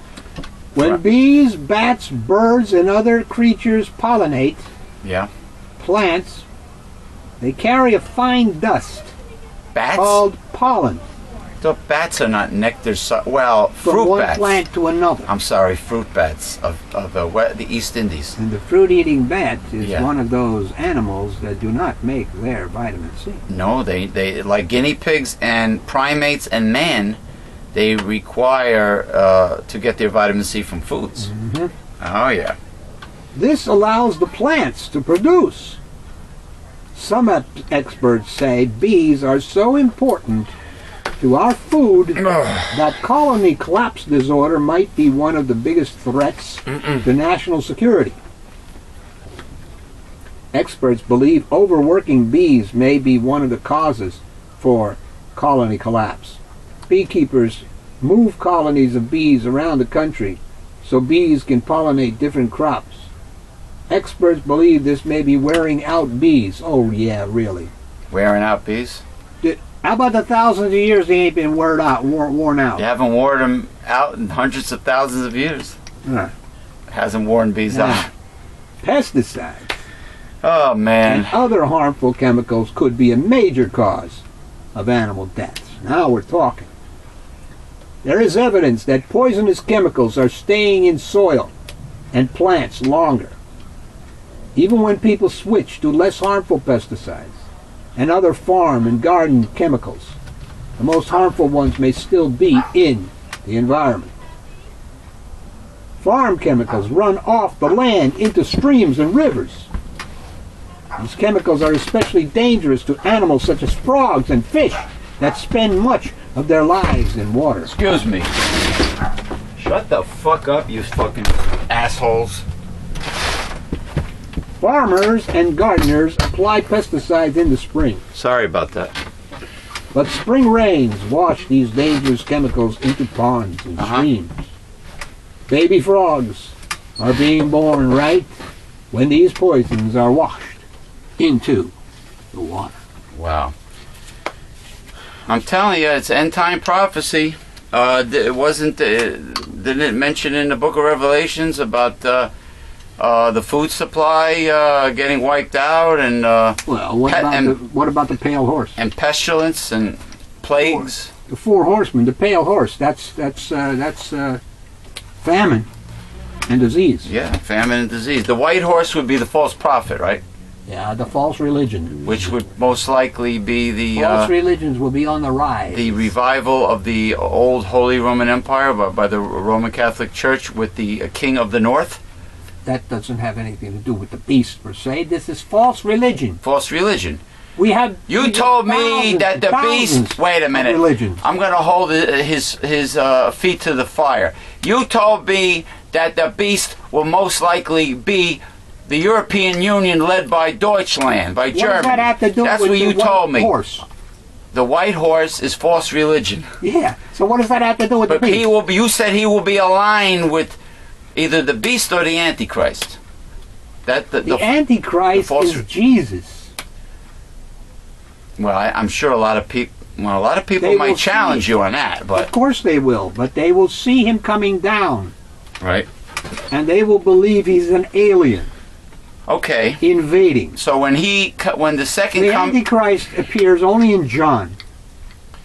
When bees, bats, birds, and other creatures pollinate Yeah. plants, they carry a fine dust Bats? called pollen The bats are not nectar. Well, from fruit one bats. plant to another. I'm sorry, fruit bats of the East Indies. And the fruit-eating bat is Yeah. one of those animals that do not make their vitamin C. No, they like guinea pigs and primates and man. They require to get their vitamin C from foods. Mhm. Oh yeah. This allows the plants to produce. Some experts say bees are so important to our food that colony collapse disorder might be one of the biggest threats to national security. Experts believe overworking bees may be one of the causes for colony collapse. Beekeepers move colonies of bees around the country so bees can pollinate different crops. Experts believe this may be wearing out bees. Oh yeah, really. Wearing out bees. How about the thousands of years they ain't been worn out? You haven't worn them out in hundreds of thousands of years. Huh. Hasn't worn bees Nah. out. Pesticides Oh man. and other harmful chemicals could be a major cause of animal deaths. Now we're talking. There is evidence that poisonous chemicals are staying in soil and plants longer, even when people switch to less harmful pesticides and other farm and garden chemicals. The most harmful ones may still be in the environment. Farm chemicals run off the land into streams and rivers. These chemicals are especially dangerous to animals such as frogs and fish that spend much of their lives in water. Excuse me. Shut the fuck up, you fucking assholes. Farmers and gardeners apply pesticides in the spring, Sorry about that. but spring rains wash these dangerous chemicals into ponds and streams. Baby frogs are being born right when these poisons are washed into the water. Wow. I'm telling you, it's end time prophecy. It wasn't. Didn't it mention in the Book of Revelations about the food supply getting wiped out and Well, what about the pale horse? and pestilence and plagues? The four horsemen, the pale horse. That's famine and disease. Yeah, famine and disease. The white horse would be the false prophet, right? Yeah, the false religion. Which would most likely be the False religions will be on the rise. the revival of the old Holy Roman Empire by the Roman Catholic Church with the King of the North. That doesn't have anything to do with the beast per se. This is false religion. False religion. We have. You told me that the beast. Wait a minute. Religion. I'm going to hold his feet to the fire. You told me that the beast will most likely be the European Union led by Deutschland, by Germany. What does that have to do That's with what the you told white me. horse? The white horse is false religion. Yeah. So what does that have to do with But the beast? he will be, you said he will be aligned with either the beast or the Antichrist. That the Antichrist the false- is Jesus. Well, I'm sure a lot of people. Well, a lot of people They might will challenge see- you on that, but Of course they will, but they will see him coming down, right. and they will believe he's an alien Okay. invading. So when the second The comes, Antichrist appears only in John.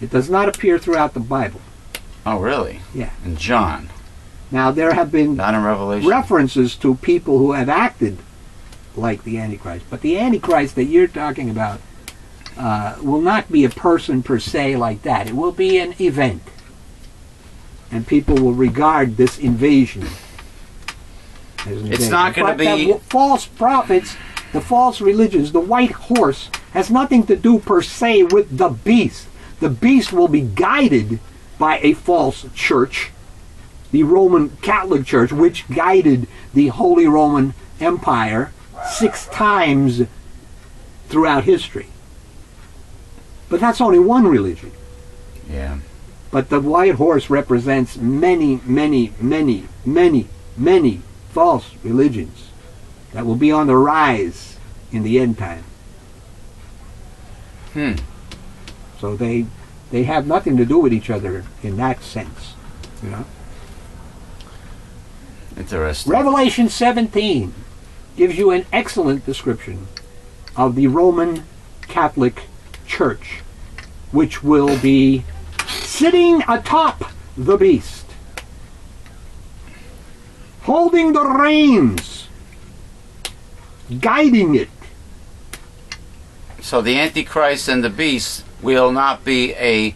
It does not appear throughout the Bible. oh really? Yeah. And John, Now there have been not in Revelation. references to people who have acted like the Antichrist, but the Antichrist that you're talking about will not be a person per se like that. It will be an event, and people will regard this invasion as an It's invasion. not gonna But the be- false prophets, the false religions, the white horse has nothing to do per se with the beast. The beast will be guided by a false church, the Roman Catholic Church, which guided the Holy Roman Empire 6 times throughout history. But that's only one religion. Yeah. But the white horse represents many, many, many, many, many false religions that will be on the rise in the end time. So they have nothing to do with each other in that sense, you know. Interesting. Revelation 17 gives you an excellent description of the Roman Catholic Church, which will be sitting atop the beast, holding the reins, guiding it. So the Antichrist and the beast will not be a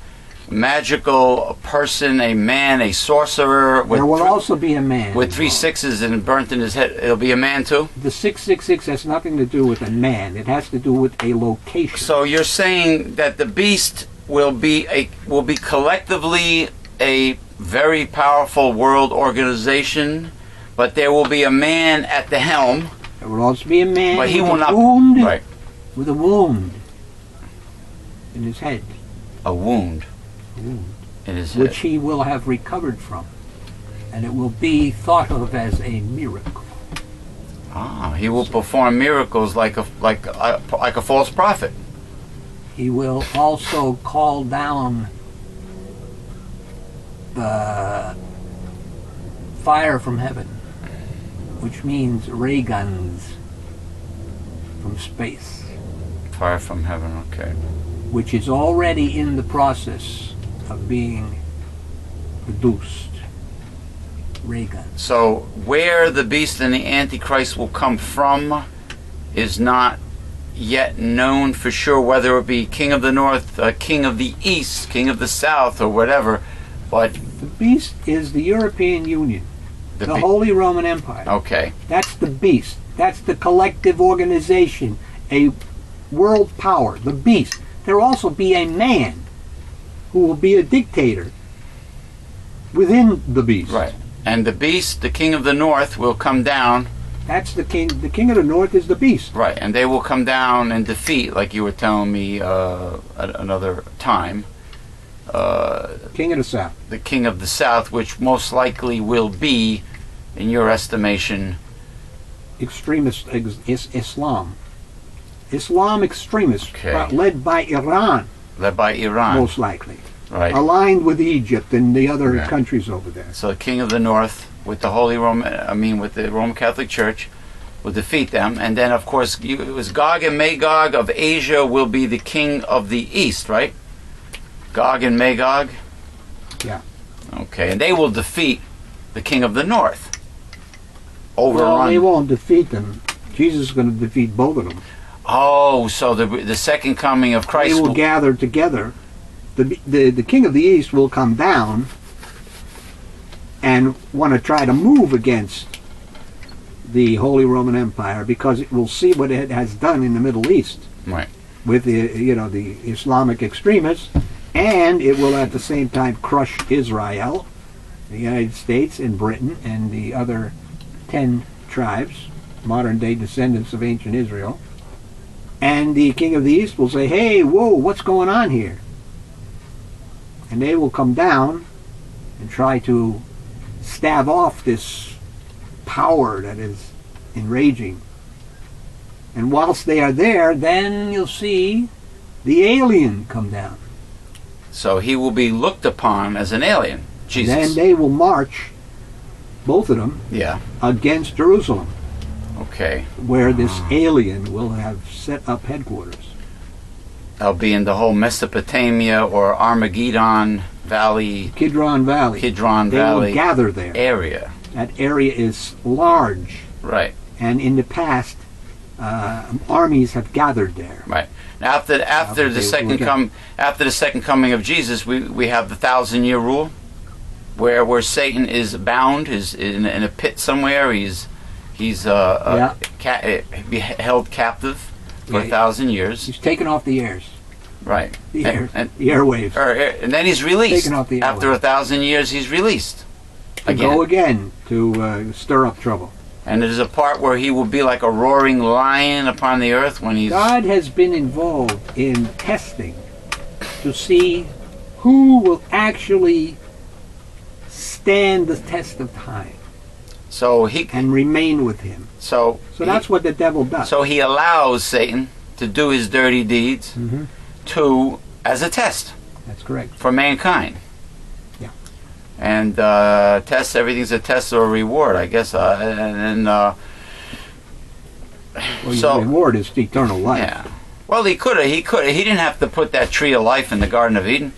magical person, a man, a sorcerer with There will also be a man. with 3 6s and burnt in his head. It'll be a man too. The 666 has nothing to do with a man. It has to do with a location. So you're saying that the beast will be collectively a very powerful world organization, but there will be a man at the helm. There will also be a man But he with will a not. wound, Right. with a wound in his head, A wound wound, in his which head. he will have recovered from, and it will be thought of as a miracle. He will perform miracles like a false prophet. He will also call down the fire from heaven, which means ray guns from space, Fire from heaven. Okay. which is already in the process of being produced. Ray guns. So where the beast and the Antichrist will come from is not yet known for sure, whether it be King of the North, King of the East, King of the South, or whatever. But The beast is the European Union. The Holy Roman Empire. Okay. That's the beast. That's the collective organization, a world power, the beast. There will also be a man who will be a dictator within the beast. Right. And the beast, the king of the north, will come down. That's the king. The king of the north is the beast. Right. And they will come down and defeat, like you were telling me at another time, King of the south. the king of the south, which most likely will be, in your estimation, Extremist Islam. Islam extremists, Okay. led by Iran, led by Iran. most likely. Right. Aligned with Egypt and the other Yeah. countries over there. So the king of the north, with the with the Roman Catholic Church, will defeat them. And then, of course, it was Gog and Magog of Asia will be the king of the east, right? Gog and Magog? Yeah. Okay, and they will defeat the king of the north. Well, Overrun. they won't defeat them. Jesus is going to defeat both of them. Oh, so the second coming of Christ They will gather together. The king of the east will come down and want to try to move against the Holy Roman Empire because it will see what it has done in the Middle East. Right. With the Islamic extremists, and it will at the same time crush Israel, the United States and Britain and the other 10 tribes, modern day descendants of ancient Israel. And the king of the east will say, hey, whoa, what's going on here? And they will come down and try to stave off this power that is enraging. And whilst they are there, then you'll see the alien come down. So he will be looked upon as an alien. Jesus. Then they will march, both of them, Yeah. against Jerusalem, Okay. where this alien will have set up headquarters. That'll be in the whole Mesopotamia or Armageddon Valley, Kidron Valley. Kidron They Valley will gather there. area. That area is large, Right. and in the past, armies have gathered there. Right. Now after the second coming of Jesus, we have the 1,000-year rule, where Satan is bound, is in a pit somewhere. He's held captive for 1,000 years. He's taken off the airs. Right. The airwaves. And then he's released. Taken off the After airwaves. 1,000 years, he's released. Go again to stir up trouble. And there's a part where he will be like a roaring lion upon the earth when he's... God has been involved in testing to see who will actually stand the test of time and remain with him. So that's what the devil does. So he allows Satan to do his dirty deeds as a test. That's correct. For mankind. Yeah. And everything's a test or a reward, I guess. Well, the reward is eternal life. Yeah. Well, he didn't have to put that tree of life in the Garden of Eden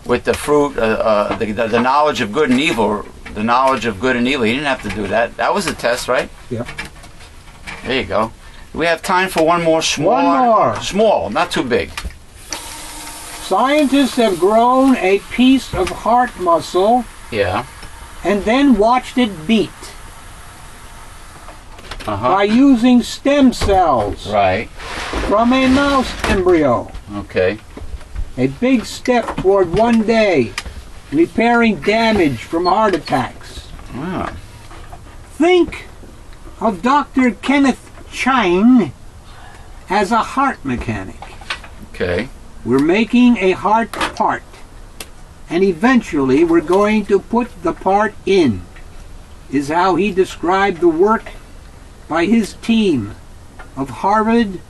with the fruit, the knowledge of good and evil. The knowledge of good and evil. He didn't have to do that. That was a test, right? Yep. There you go. We have time for one more small. One more. Small, not too big. Scientists have grown a piece of heart muscle Yeah. and then watched it beat by using stem cells Right. from a mouse embryo. Okay. A big step toward one day repairing damage from heart attacks. Wow. Think of Dr. Kenneth Chine as a heart mechanic. Okay. We're making a heart part, and eventually we're going to put the part in, is how he described the work by his team of Harvard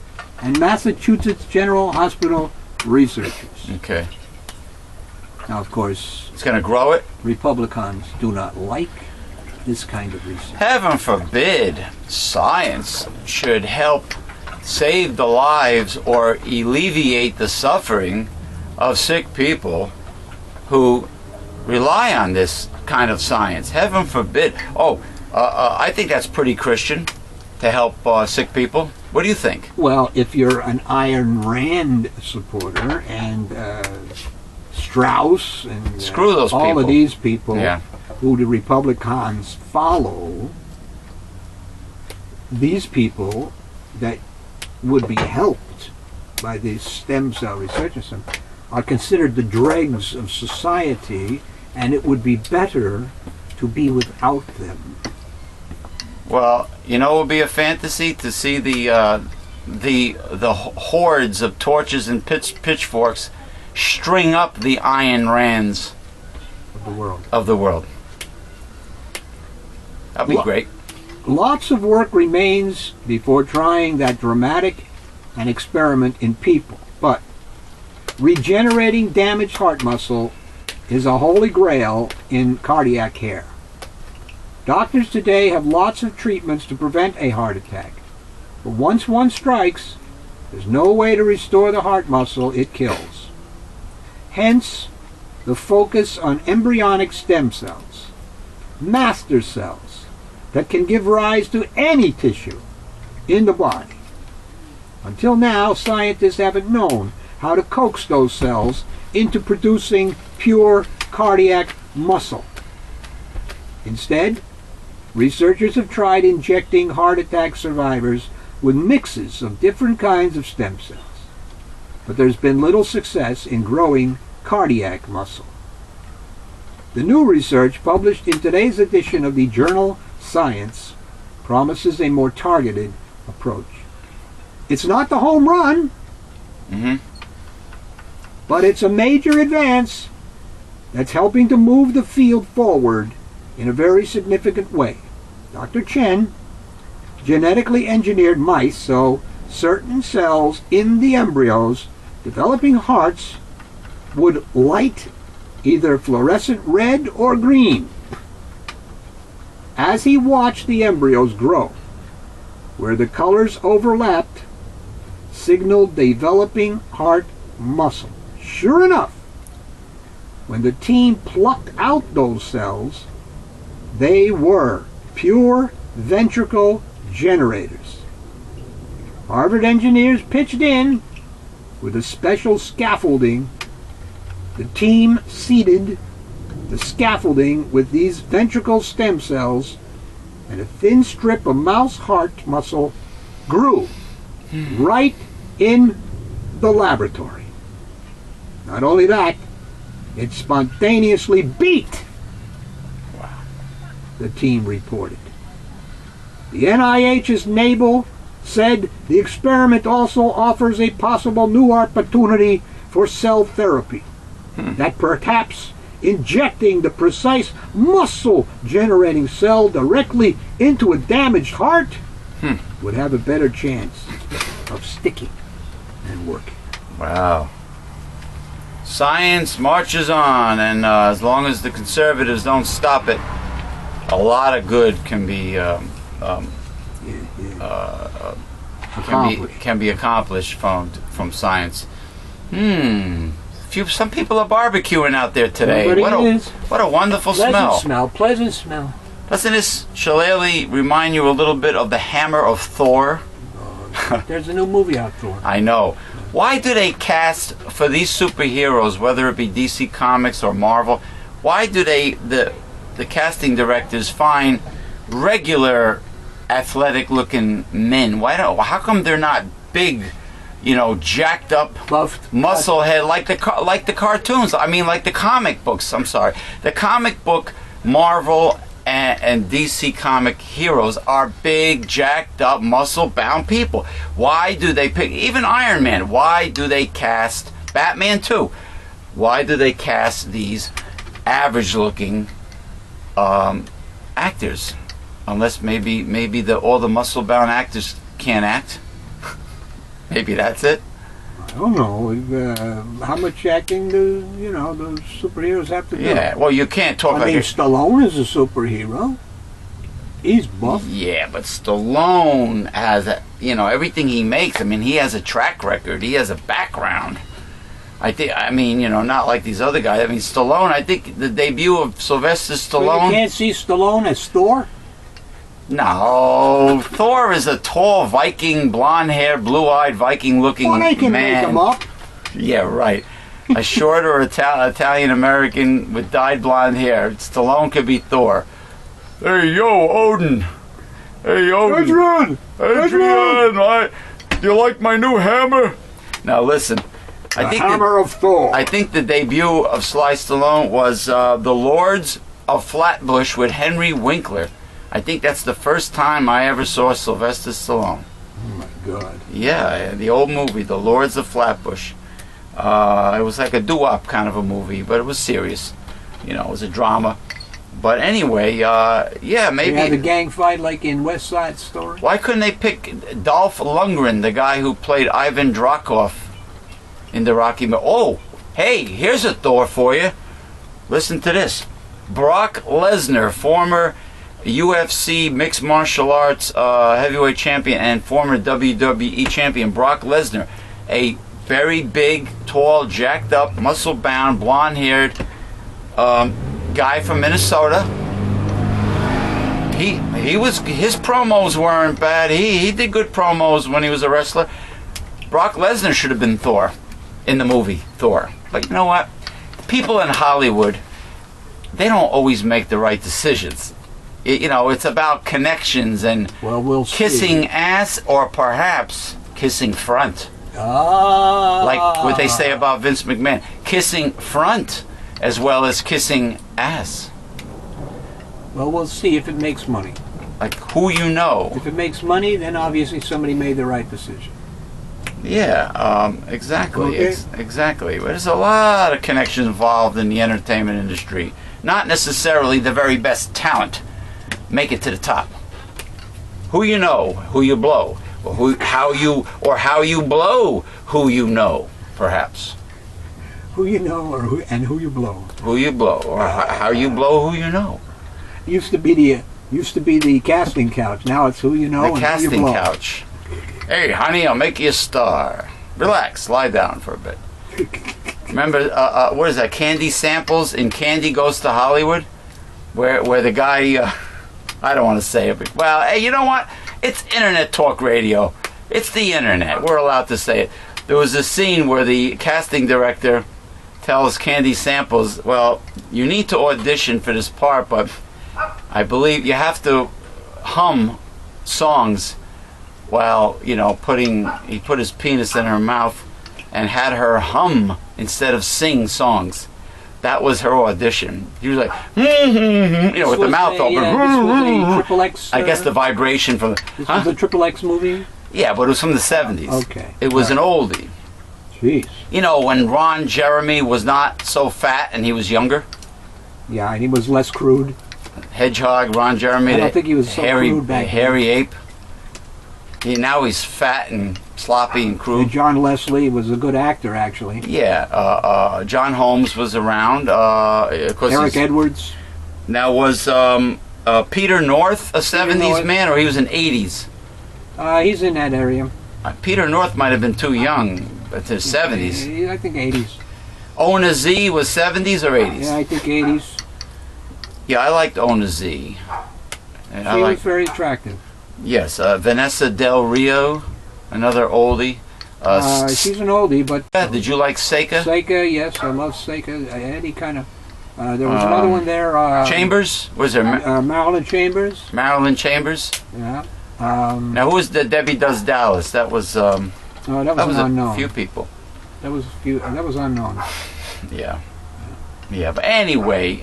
and Massachusetts General Hospital researchers. Okay. Now, of course, It's going to grow it? Republicans do not like this kind of research. Heaven forbid science should help save the lives or alleviate the suffering of sick people who rely on this kind of science. Heaven forbid. I think that's pretty Christian to help sick people. What do you think? Well, if you're an Ayn Rand supporter and Strauss and Screw those all people. of these people, Yeah. who the Republicans follow, these people that would be helped by these stem cell research are considered the dregs of society, and it would be better to be without them. Well, you know, it would be a fantasy to see the hordes of torches and pitchforks string up the Ayn Rands of the world. That'd be great. Lots of work remains before trying that dramatic an experiment in people, but regenerating damaged heart muscle is a holy grail in cardiac care. Doctors today have lots of treatments to prevent a heart attack, but once one strikes, there's no way to restore the heart muscle it kills. Hence, the focus on embryonic stem cells, master cells, that can give rise to any tissue in the body. Until now, scientists haven't known how to coax those cells into producing pure cardiac muscle. Instead, researchers have tried injecting heart attack survivors with mixes of different kinds of stem cells, but there's been little success in growing cardiac muscle. The new research published in today's edition of the journal Science promises a more targeted approach. It's not the home run, but it's a major advance that's helping to move the field forward in a very significant way. Dr. Chen genetically engineered mice so certain cells in the embryos developing hearts would light either fluorescent red or green. As he watched the embryos grow, where the colors overlapped, signaled developing heart muscle. Sure enough, when the team plucked out those cells, they were pure ventricle generators. Harvard engineers pitched in with a special scaffolding. The team seeded the scaffolding with these ventricle stem cells, and a thin strip of mouse heart muscle grew right in the laboratory. Not only that, it spontaneously beat. Wow. The team reported. The NIH's Nabel said the experiment also offers a possible new opportunity for cell therapy, that perhaps injecting the precise muscle-generating cell directly into a damaged heart would have a better chance of sticking and working. Wow. Science marches on, and as long as the conservatives don't stop it, a lot of good can be can be accomplished from science. Some people are barbecuing out there today. What a wonderful smell. Pleasant smell. Doesn't this shillelagh remind you a little bit of the Hammer of Thor? There's a new movie out, Thor. I know. Why do they cast for these superheroes, whether it be DC Comics or Marvel, why do the casting directors find regular athletic-looking men? How come they're not big, jacked up, buffed, muscle head like the cartoons? I mean, like the comic books. I'm sorry, the comic book Marvel and DC comic heroes are big, jacked up, muscle-bound people. Why do they pick even Iron Man? Why do they cast Batman too? Why do they cast these average-looking actors? Unless maybe all the muscle-bound actors can't act. Maybe that's it. I don't know. How much acting do those superheroes have to do? Yeah, well, you can't talk. I mean, Stallone is a superhero. He's buff. Yeah, but Stallone has everything he makes. I mean, he has a track record. He has a background. Not like these other guys. I mean, Stallone. I think the debut of Sylvester Stallone. So you can't see Stallone as Thor? No, Thor is a tall Viking, blonde-haired, blue-eyed Viking-looking man. Well, they can make him up. Yeah, right. A shorter Italian American with dyed blonde hair. Stallone could be Thor. Hey, yo, Odin. Hey, Odin. Adrian. Do you like my new hammer? Now listen. The Hammer of Thor. I think the debut of Sly Stallone was The Lords of Flatbush with Henry Winkler. I think that's the first time I ever saw Sylvester Stallone. Oh my God. Yeah, the old movie, The Lords of Flatbush. It was like a doo-wop kind of a movie, but it was serious. You know, it was a drama. But anyway, yeah, maybe... They had a gang fight like in West Side Story? Why couldn't they pick Dolph Lundgren, the guy who played Ivan Dracoff in the Rocky... Oh, hey, here's a Thor for you. Listen to this. Brock Lesnar, former UFC mixed martial arts heavyweight champion and former WWE champion. Brock Lesnar, a very big, tall, jacked up, muscle-bound, blonde-haired guy from Minnesota. His promos weren't bad. He did good promos when he was a wrestler. Brock Lesnar should have been Thor in the movie Thor. But you know what? People in Hollywood, they don't always make the right decisions. You know, it's about connections and we'll kissing see. ass or perhaps kissing front. Ah. Like what they say about Vince McMahon. Kissing front as well as kissing ass. Well, we'll see if it makes money. Like who you know. If it makes money, then obviously somebody made the right decision. Yeah, exactly. Okay. Exactly. But there's a lot of connections involved in the entertainment industry. Not necessarily the very best talent make it to the top. Who you know, who you blow, or how you blow who you know, perhaps. Who you know and who you blow. Who you blow, or how you blow who you know. Used to be the casting couch. Now it's who you know The and who casting you blow. couch. Hey, honey, I'll make you a star. Relax, lie down for a bit. Remember, what is that? Candy Samples in Candy Goes to Hollywood, where the guy, I don't want to say it, but well, hey, you know what? It's internet talk radio. It's the internet. We're allowed to say it. There was a scene where the casting director tells Candy Samples, "Well, you need to audition for this part, but I believe you have to hum songs." While, you know, he put his penis in her mouth and had her hum instead of sing songs. That was her audition. He was like, you know, with the mouth open. This was a Triple X. I guess the vibration from the... This was a Triple X movie? Yeah, but it was from the 70s. Okay. It was an oldie. Jeez. You know, when Ron Jeremy was not so fat and he was younger. Yeah, and he was less crude. Hedgehog, Ron Jeremy. I don't think he was so crude back then. Hairy ape. Now he's fat and sloppy and crude. And John Leslie was a good actor, actually. Yeah, John Holmes was around. Of course, Eric Edwards. Now was Peter North a 70s North. man, or he was an 80s? He's in that area. Peter North might have been too young, but to 70s. I think 80s. Ona Z was 70s or 80s? Yeah, I think 80s. Yeah, I liked Ona Z. And She was very attractive. Yes, Vanessa Del Rio, another oldie. She's an oldie, but... Did you like Seika? Seika, yes, I love Seika. Any kind of... there was another one there. Chambers? Was there Marilyn Chambers. Marilyn Chambers? Yeah. Now, who was the Debbie Does Dallas? That was... No, that was unknown. A few people. That was unknown. Yeah. Yeah, but anyway.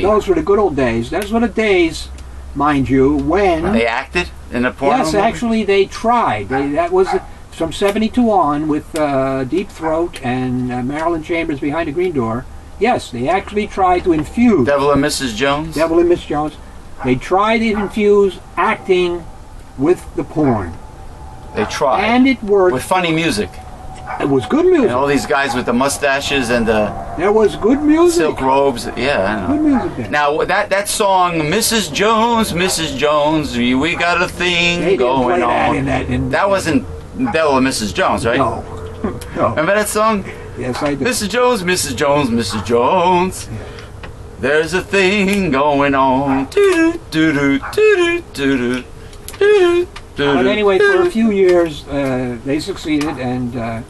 Those were the good old days. Those were the days, mind you, when... They acted in a porno Yes, movie? actually they tried. That was from 72 on with Deep Throat and Marilyn Chambers Behind the Green Door. Yes, they actually tried to infuse... Devil and Mrs. Jones? Devil and Miss Jones. They tried to infuse acting with the porn. They tried. And it worked. With funny music. It was good music. And all these guys with the mustaches and the There was good music. silk robes. Yeah, I know. Good music there. Now, that song, Mrs. Jones, we got a thing They didn't going play that on. that wasn't Devil and Mrs. Jones, right? No. No. Remember that song? Yes, I do. Mrs. Jones. There's a thing going on. But anyway, for a few years, they succeeded, and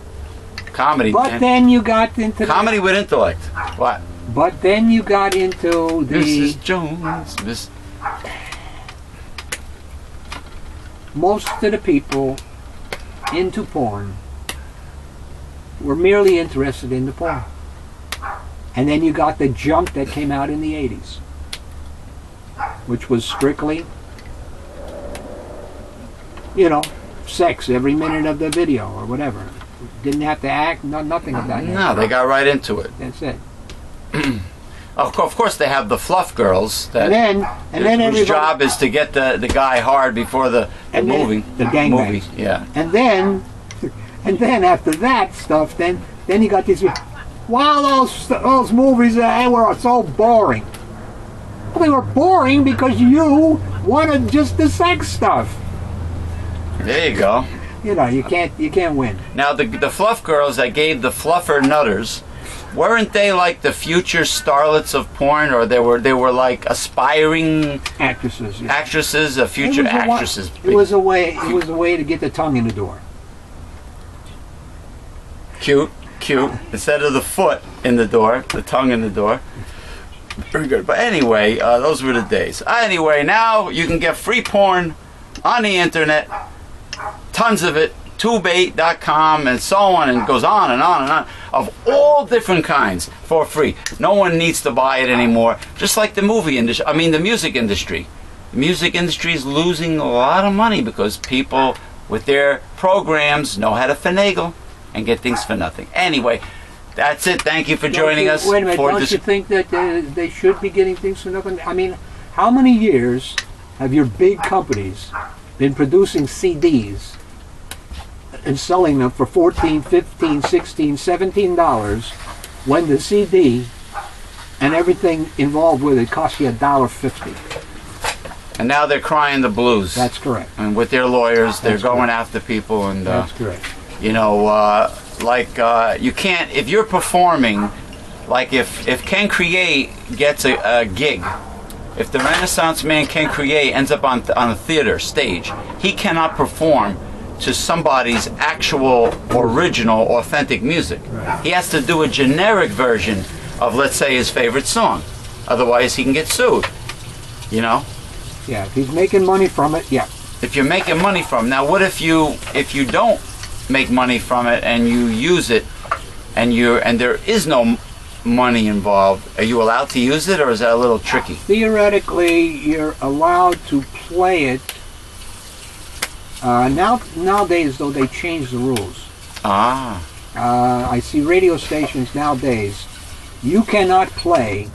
Comedy. But man. then you got into Comedy with intellect. What? But then you got into the Mrs. Jones. Miss. most of the people into porn were merely interested in the porn. And then you got the junk that came out in the 80s, which was strictly, sex every minute of the video or whatever. Didn't have to act, nothing of that nature. No, they got right into it. That's it. Of course, they have the fluff girls that And then whose everybody, job is to get the guy hard before the And then movie. the gangbangs. movie. Yeah. and then after that stuff, then you got these. Wow, those movies were so boring. Well, they were boring because you wanted just the sex stuff. There you go. You can't win. Now the fluff girls that gave the fluffer nutters, weren't they like the future starlets of porn, or they were like aspiring Actresses. Yeah. actresses, future actresses? It was a way to get the tongue in the door. Cute. Instead of the foot in the door, the tongue in the door. Very good. But anyway, those were the days. Anyway, now you can get free porn on the internet, tons of it, tube8.com and so on, and it goes on and on and on, of all different kinds for free. No one needs to buy it anymore. Just like the movie industry, the music industry. The music industry is losing a lot of money because people with their programs know how to finagle and get things for nothing. Anyway, that's it. Thank you for joining us. Wait a minute, for don't this. you think that they should be getting things for nothing? I mean, how many years have your big companies been producing CDs and selling them for $14, $15, $16, $17 when the CD and everything involved with it costs you $1.50? And now they're crying the blues. That's correct. And with their lawyers, they're That's going correct. after people. And That's correct. you can't, if you're performing, like if Ken Create gets a gig, if the Renaissance man Ken Create ends up on a theater stage, he cannot perform to somebody's actual, original, authentic music. Right. He has to do a generic version of, let's say, his favorite song. Otherwise, he can get sued. Yeah, if he's making money from it, yeah. If you're making money from it. Now, what if you don't make money from it and you use it and there is no money involved? Are you allowed to use it, or is that a little tricky? Theoretically, you're allowed to play it. Nowadays, though, they changed the rules. I see radio stations nowadays, you cannot play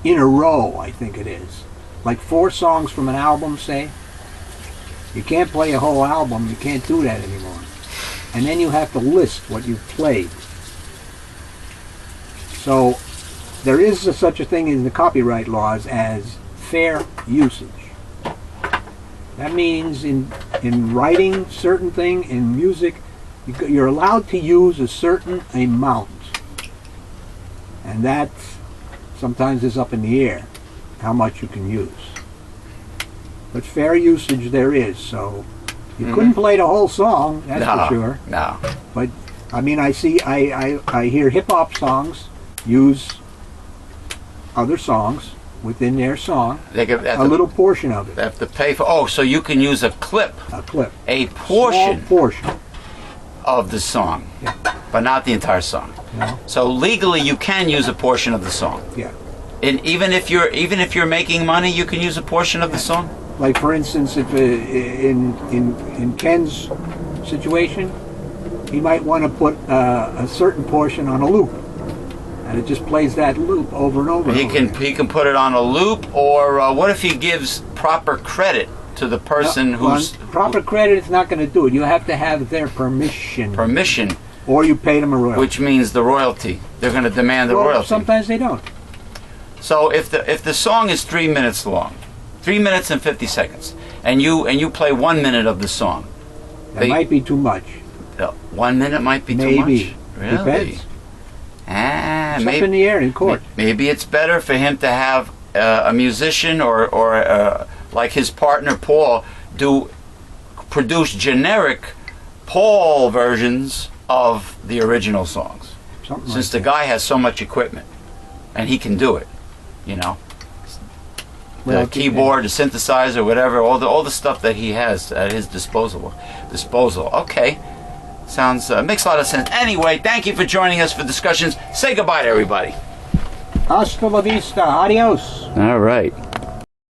in a row, I think it is. Like 4 songs from an album, say. You can't play a whole album, you can't do that anymore. And then you have to list what you've played. So, there is such a thing in the copyright laws as fair usage. That means in writing certain thing, in music, you're allowed to use a certain amount. And that sometimes is up in the air, how much you can use. But fair usage there is, so you couldn't play the whole song, that's for sure. No. But, I hear hip-hop songs use other songs within their song, a little portion of They it. have to pay for. So you can use a clip, A clip. a portion Small portion. of the song, Yeah. but not the entire song. No. So legally, you can use a portion of the song. Yeah. And even if you're making money, you can use a portion of the song. Like, for instance, if in Ken's situation, he might want to put a certain portion on a loop, and it just plays that loop over and over. He and can over. he can put it on a loop, or what if he gives proper credit to the person who's proper credit is not going to do it. You have to have their permission, permission, or you pay them a royalty. which means the royalty. They're going to demand the Well, royalty. sometimes they don't. So if the song is 3 minutes long, 3 minutes and 50 seconds, and you play 1 minute of the song, That might be too much. 1 minute might be too Maybe. much. Really? Depends. It's up in Maybe, the air in court. maybe it's better for him to have a musician or like his partner Paul produce generic Paul versions of the original songs. Something Since like the guy has so much equipment, and he can do it, Well, the keyboard, the synthesizer, whatever, all the stuff that he has at his disposal. Okay, sounds makes a lot of sense. Anyway, thank you for joining us for discussions. Say goodbye to everybody. Hasta la vista. Adios. All right.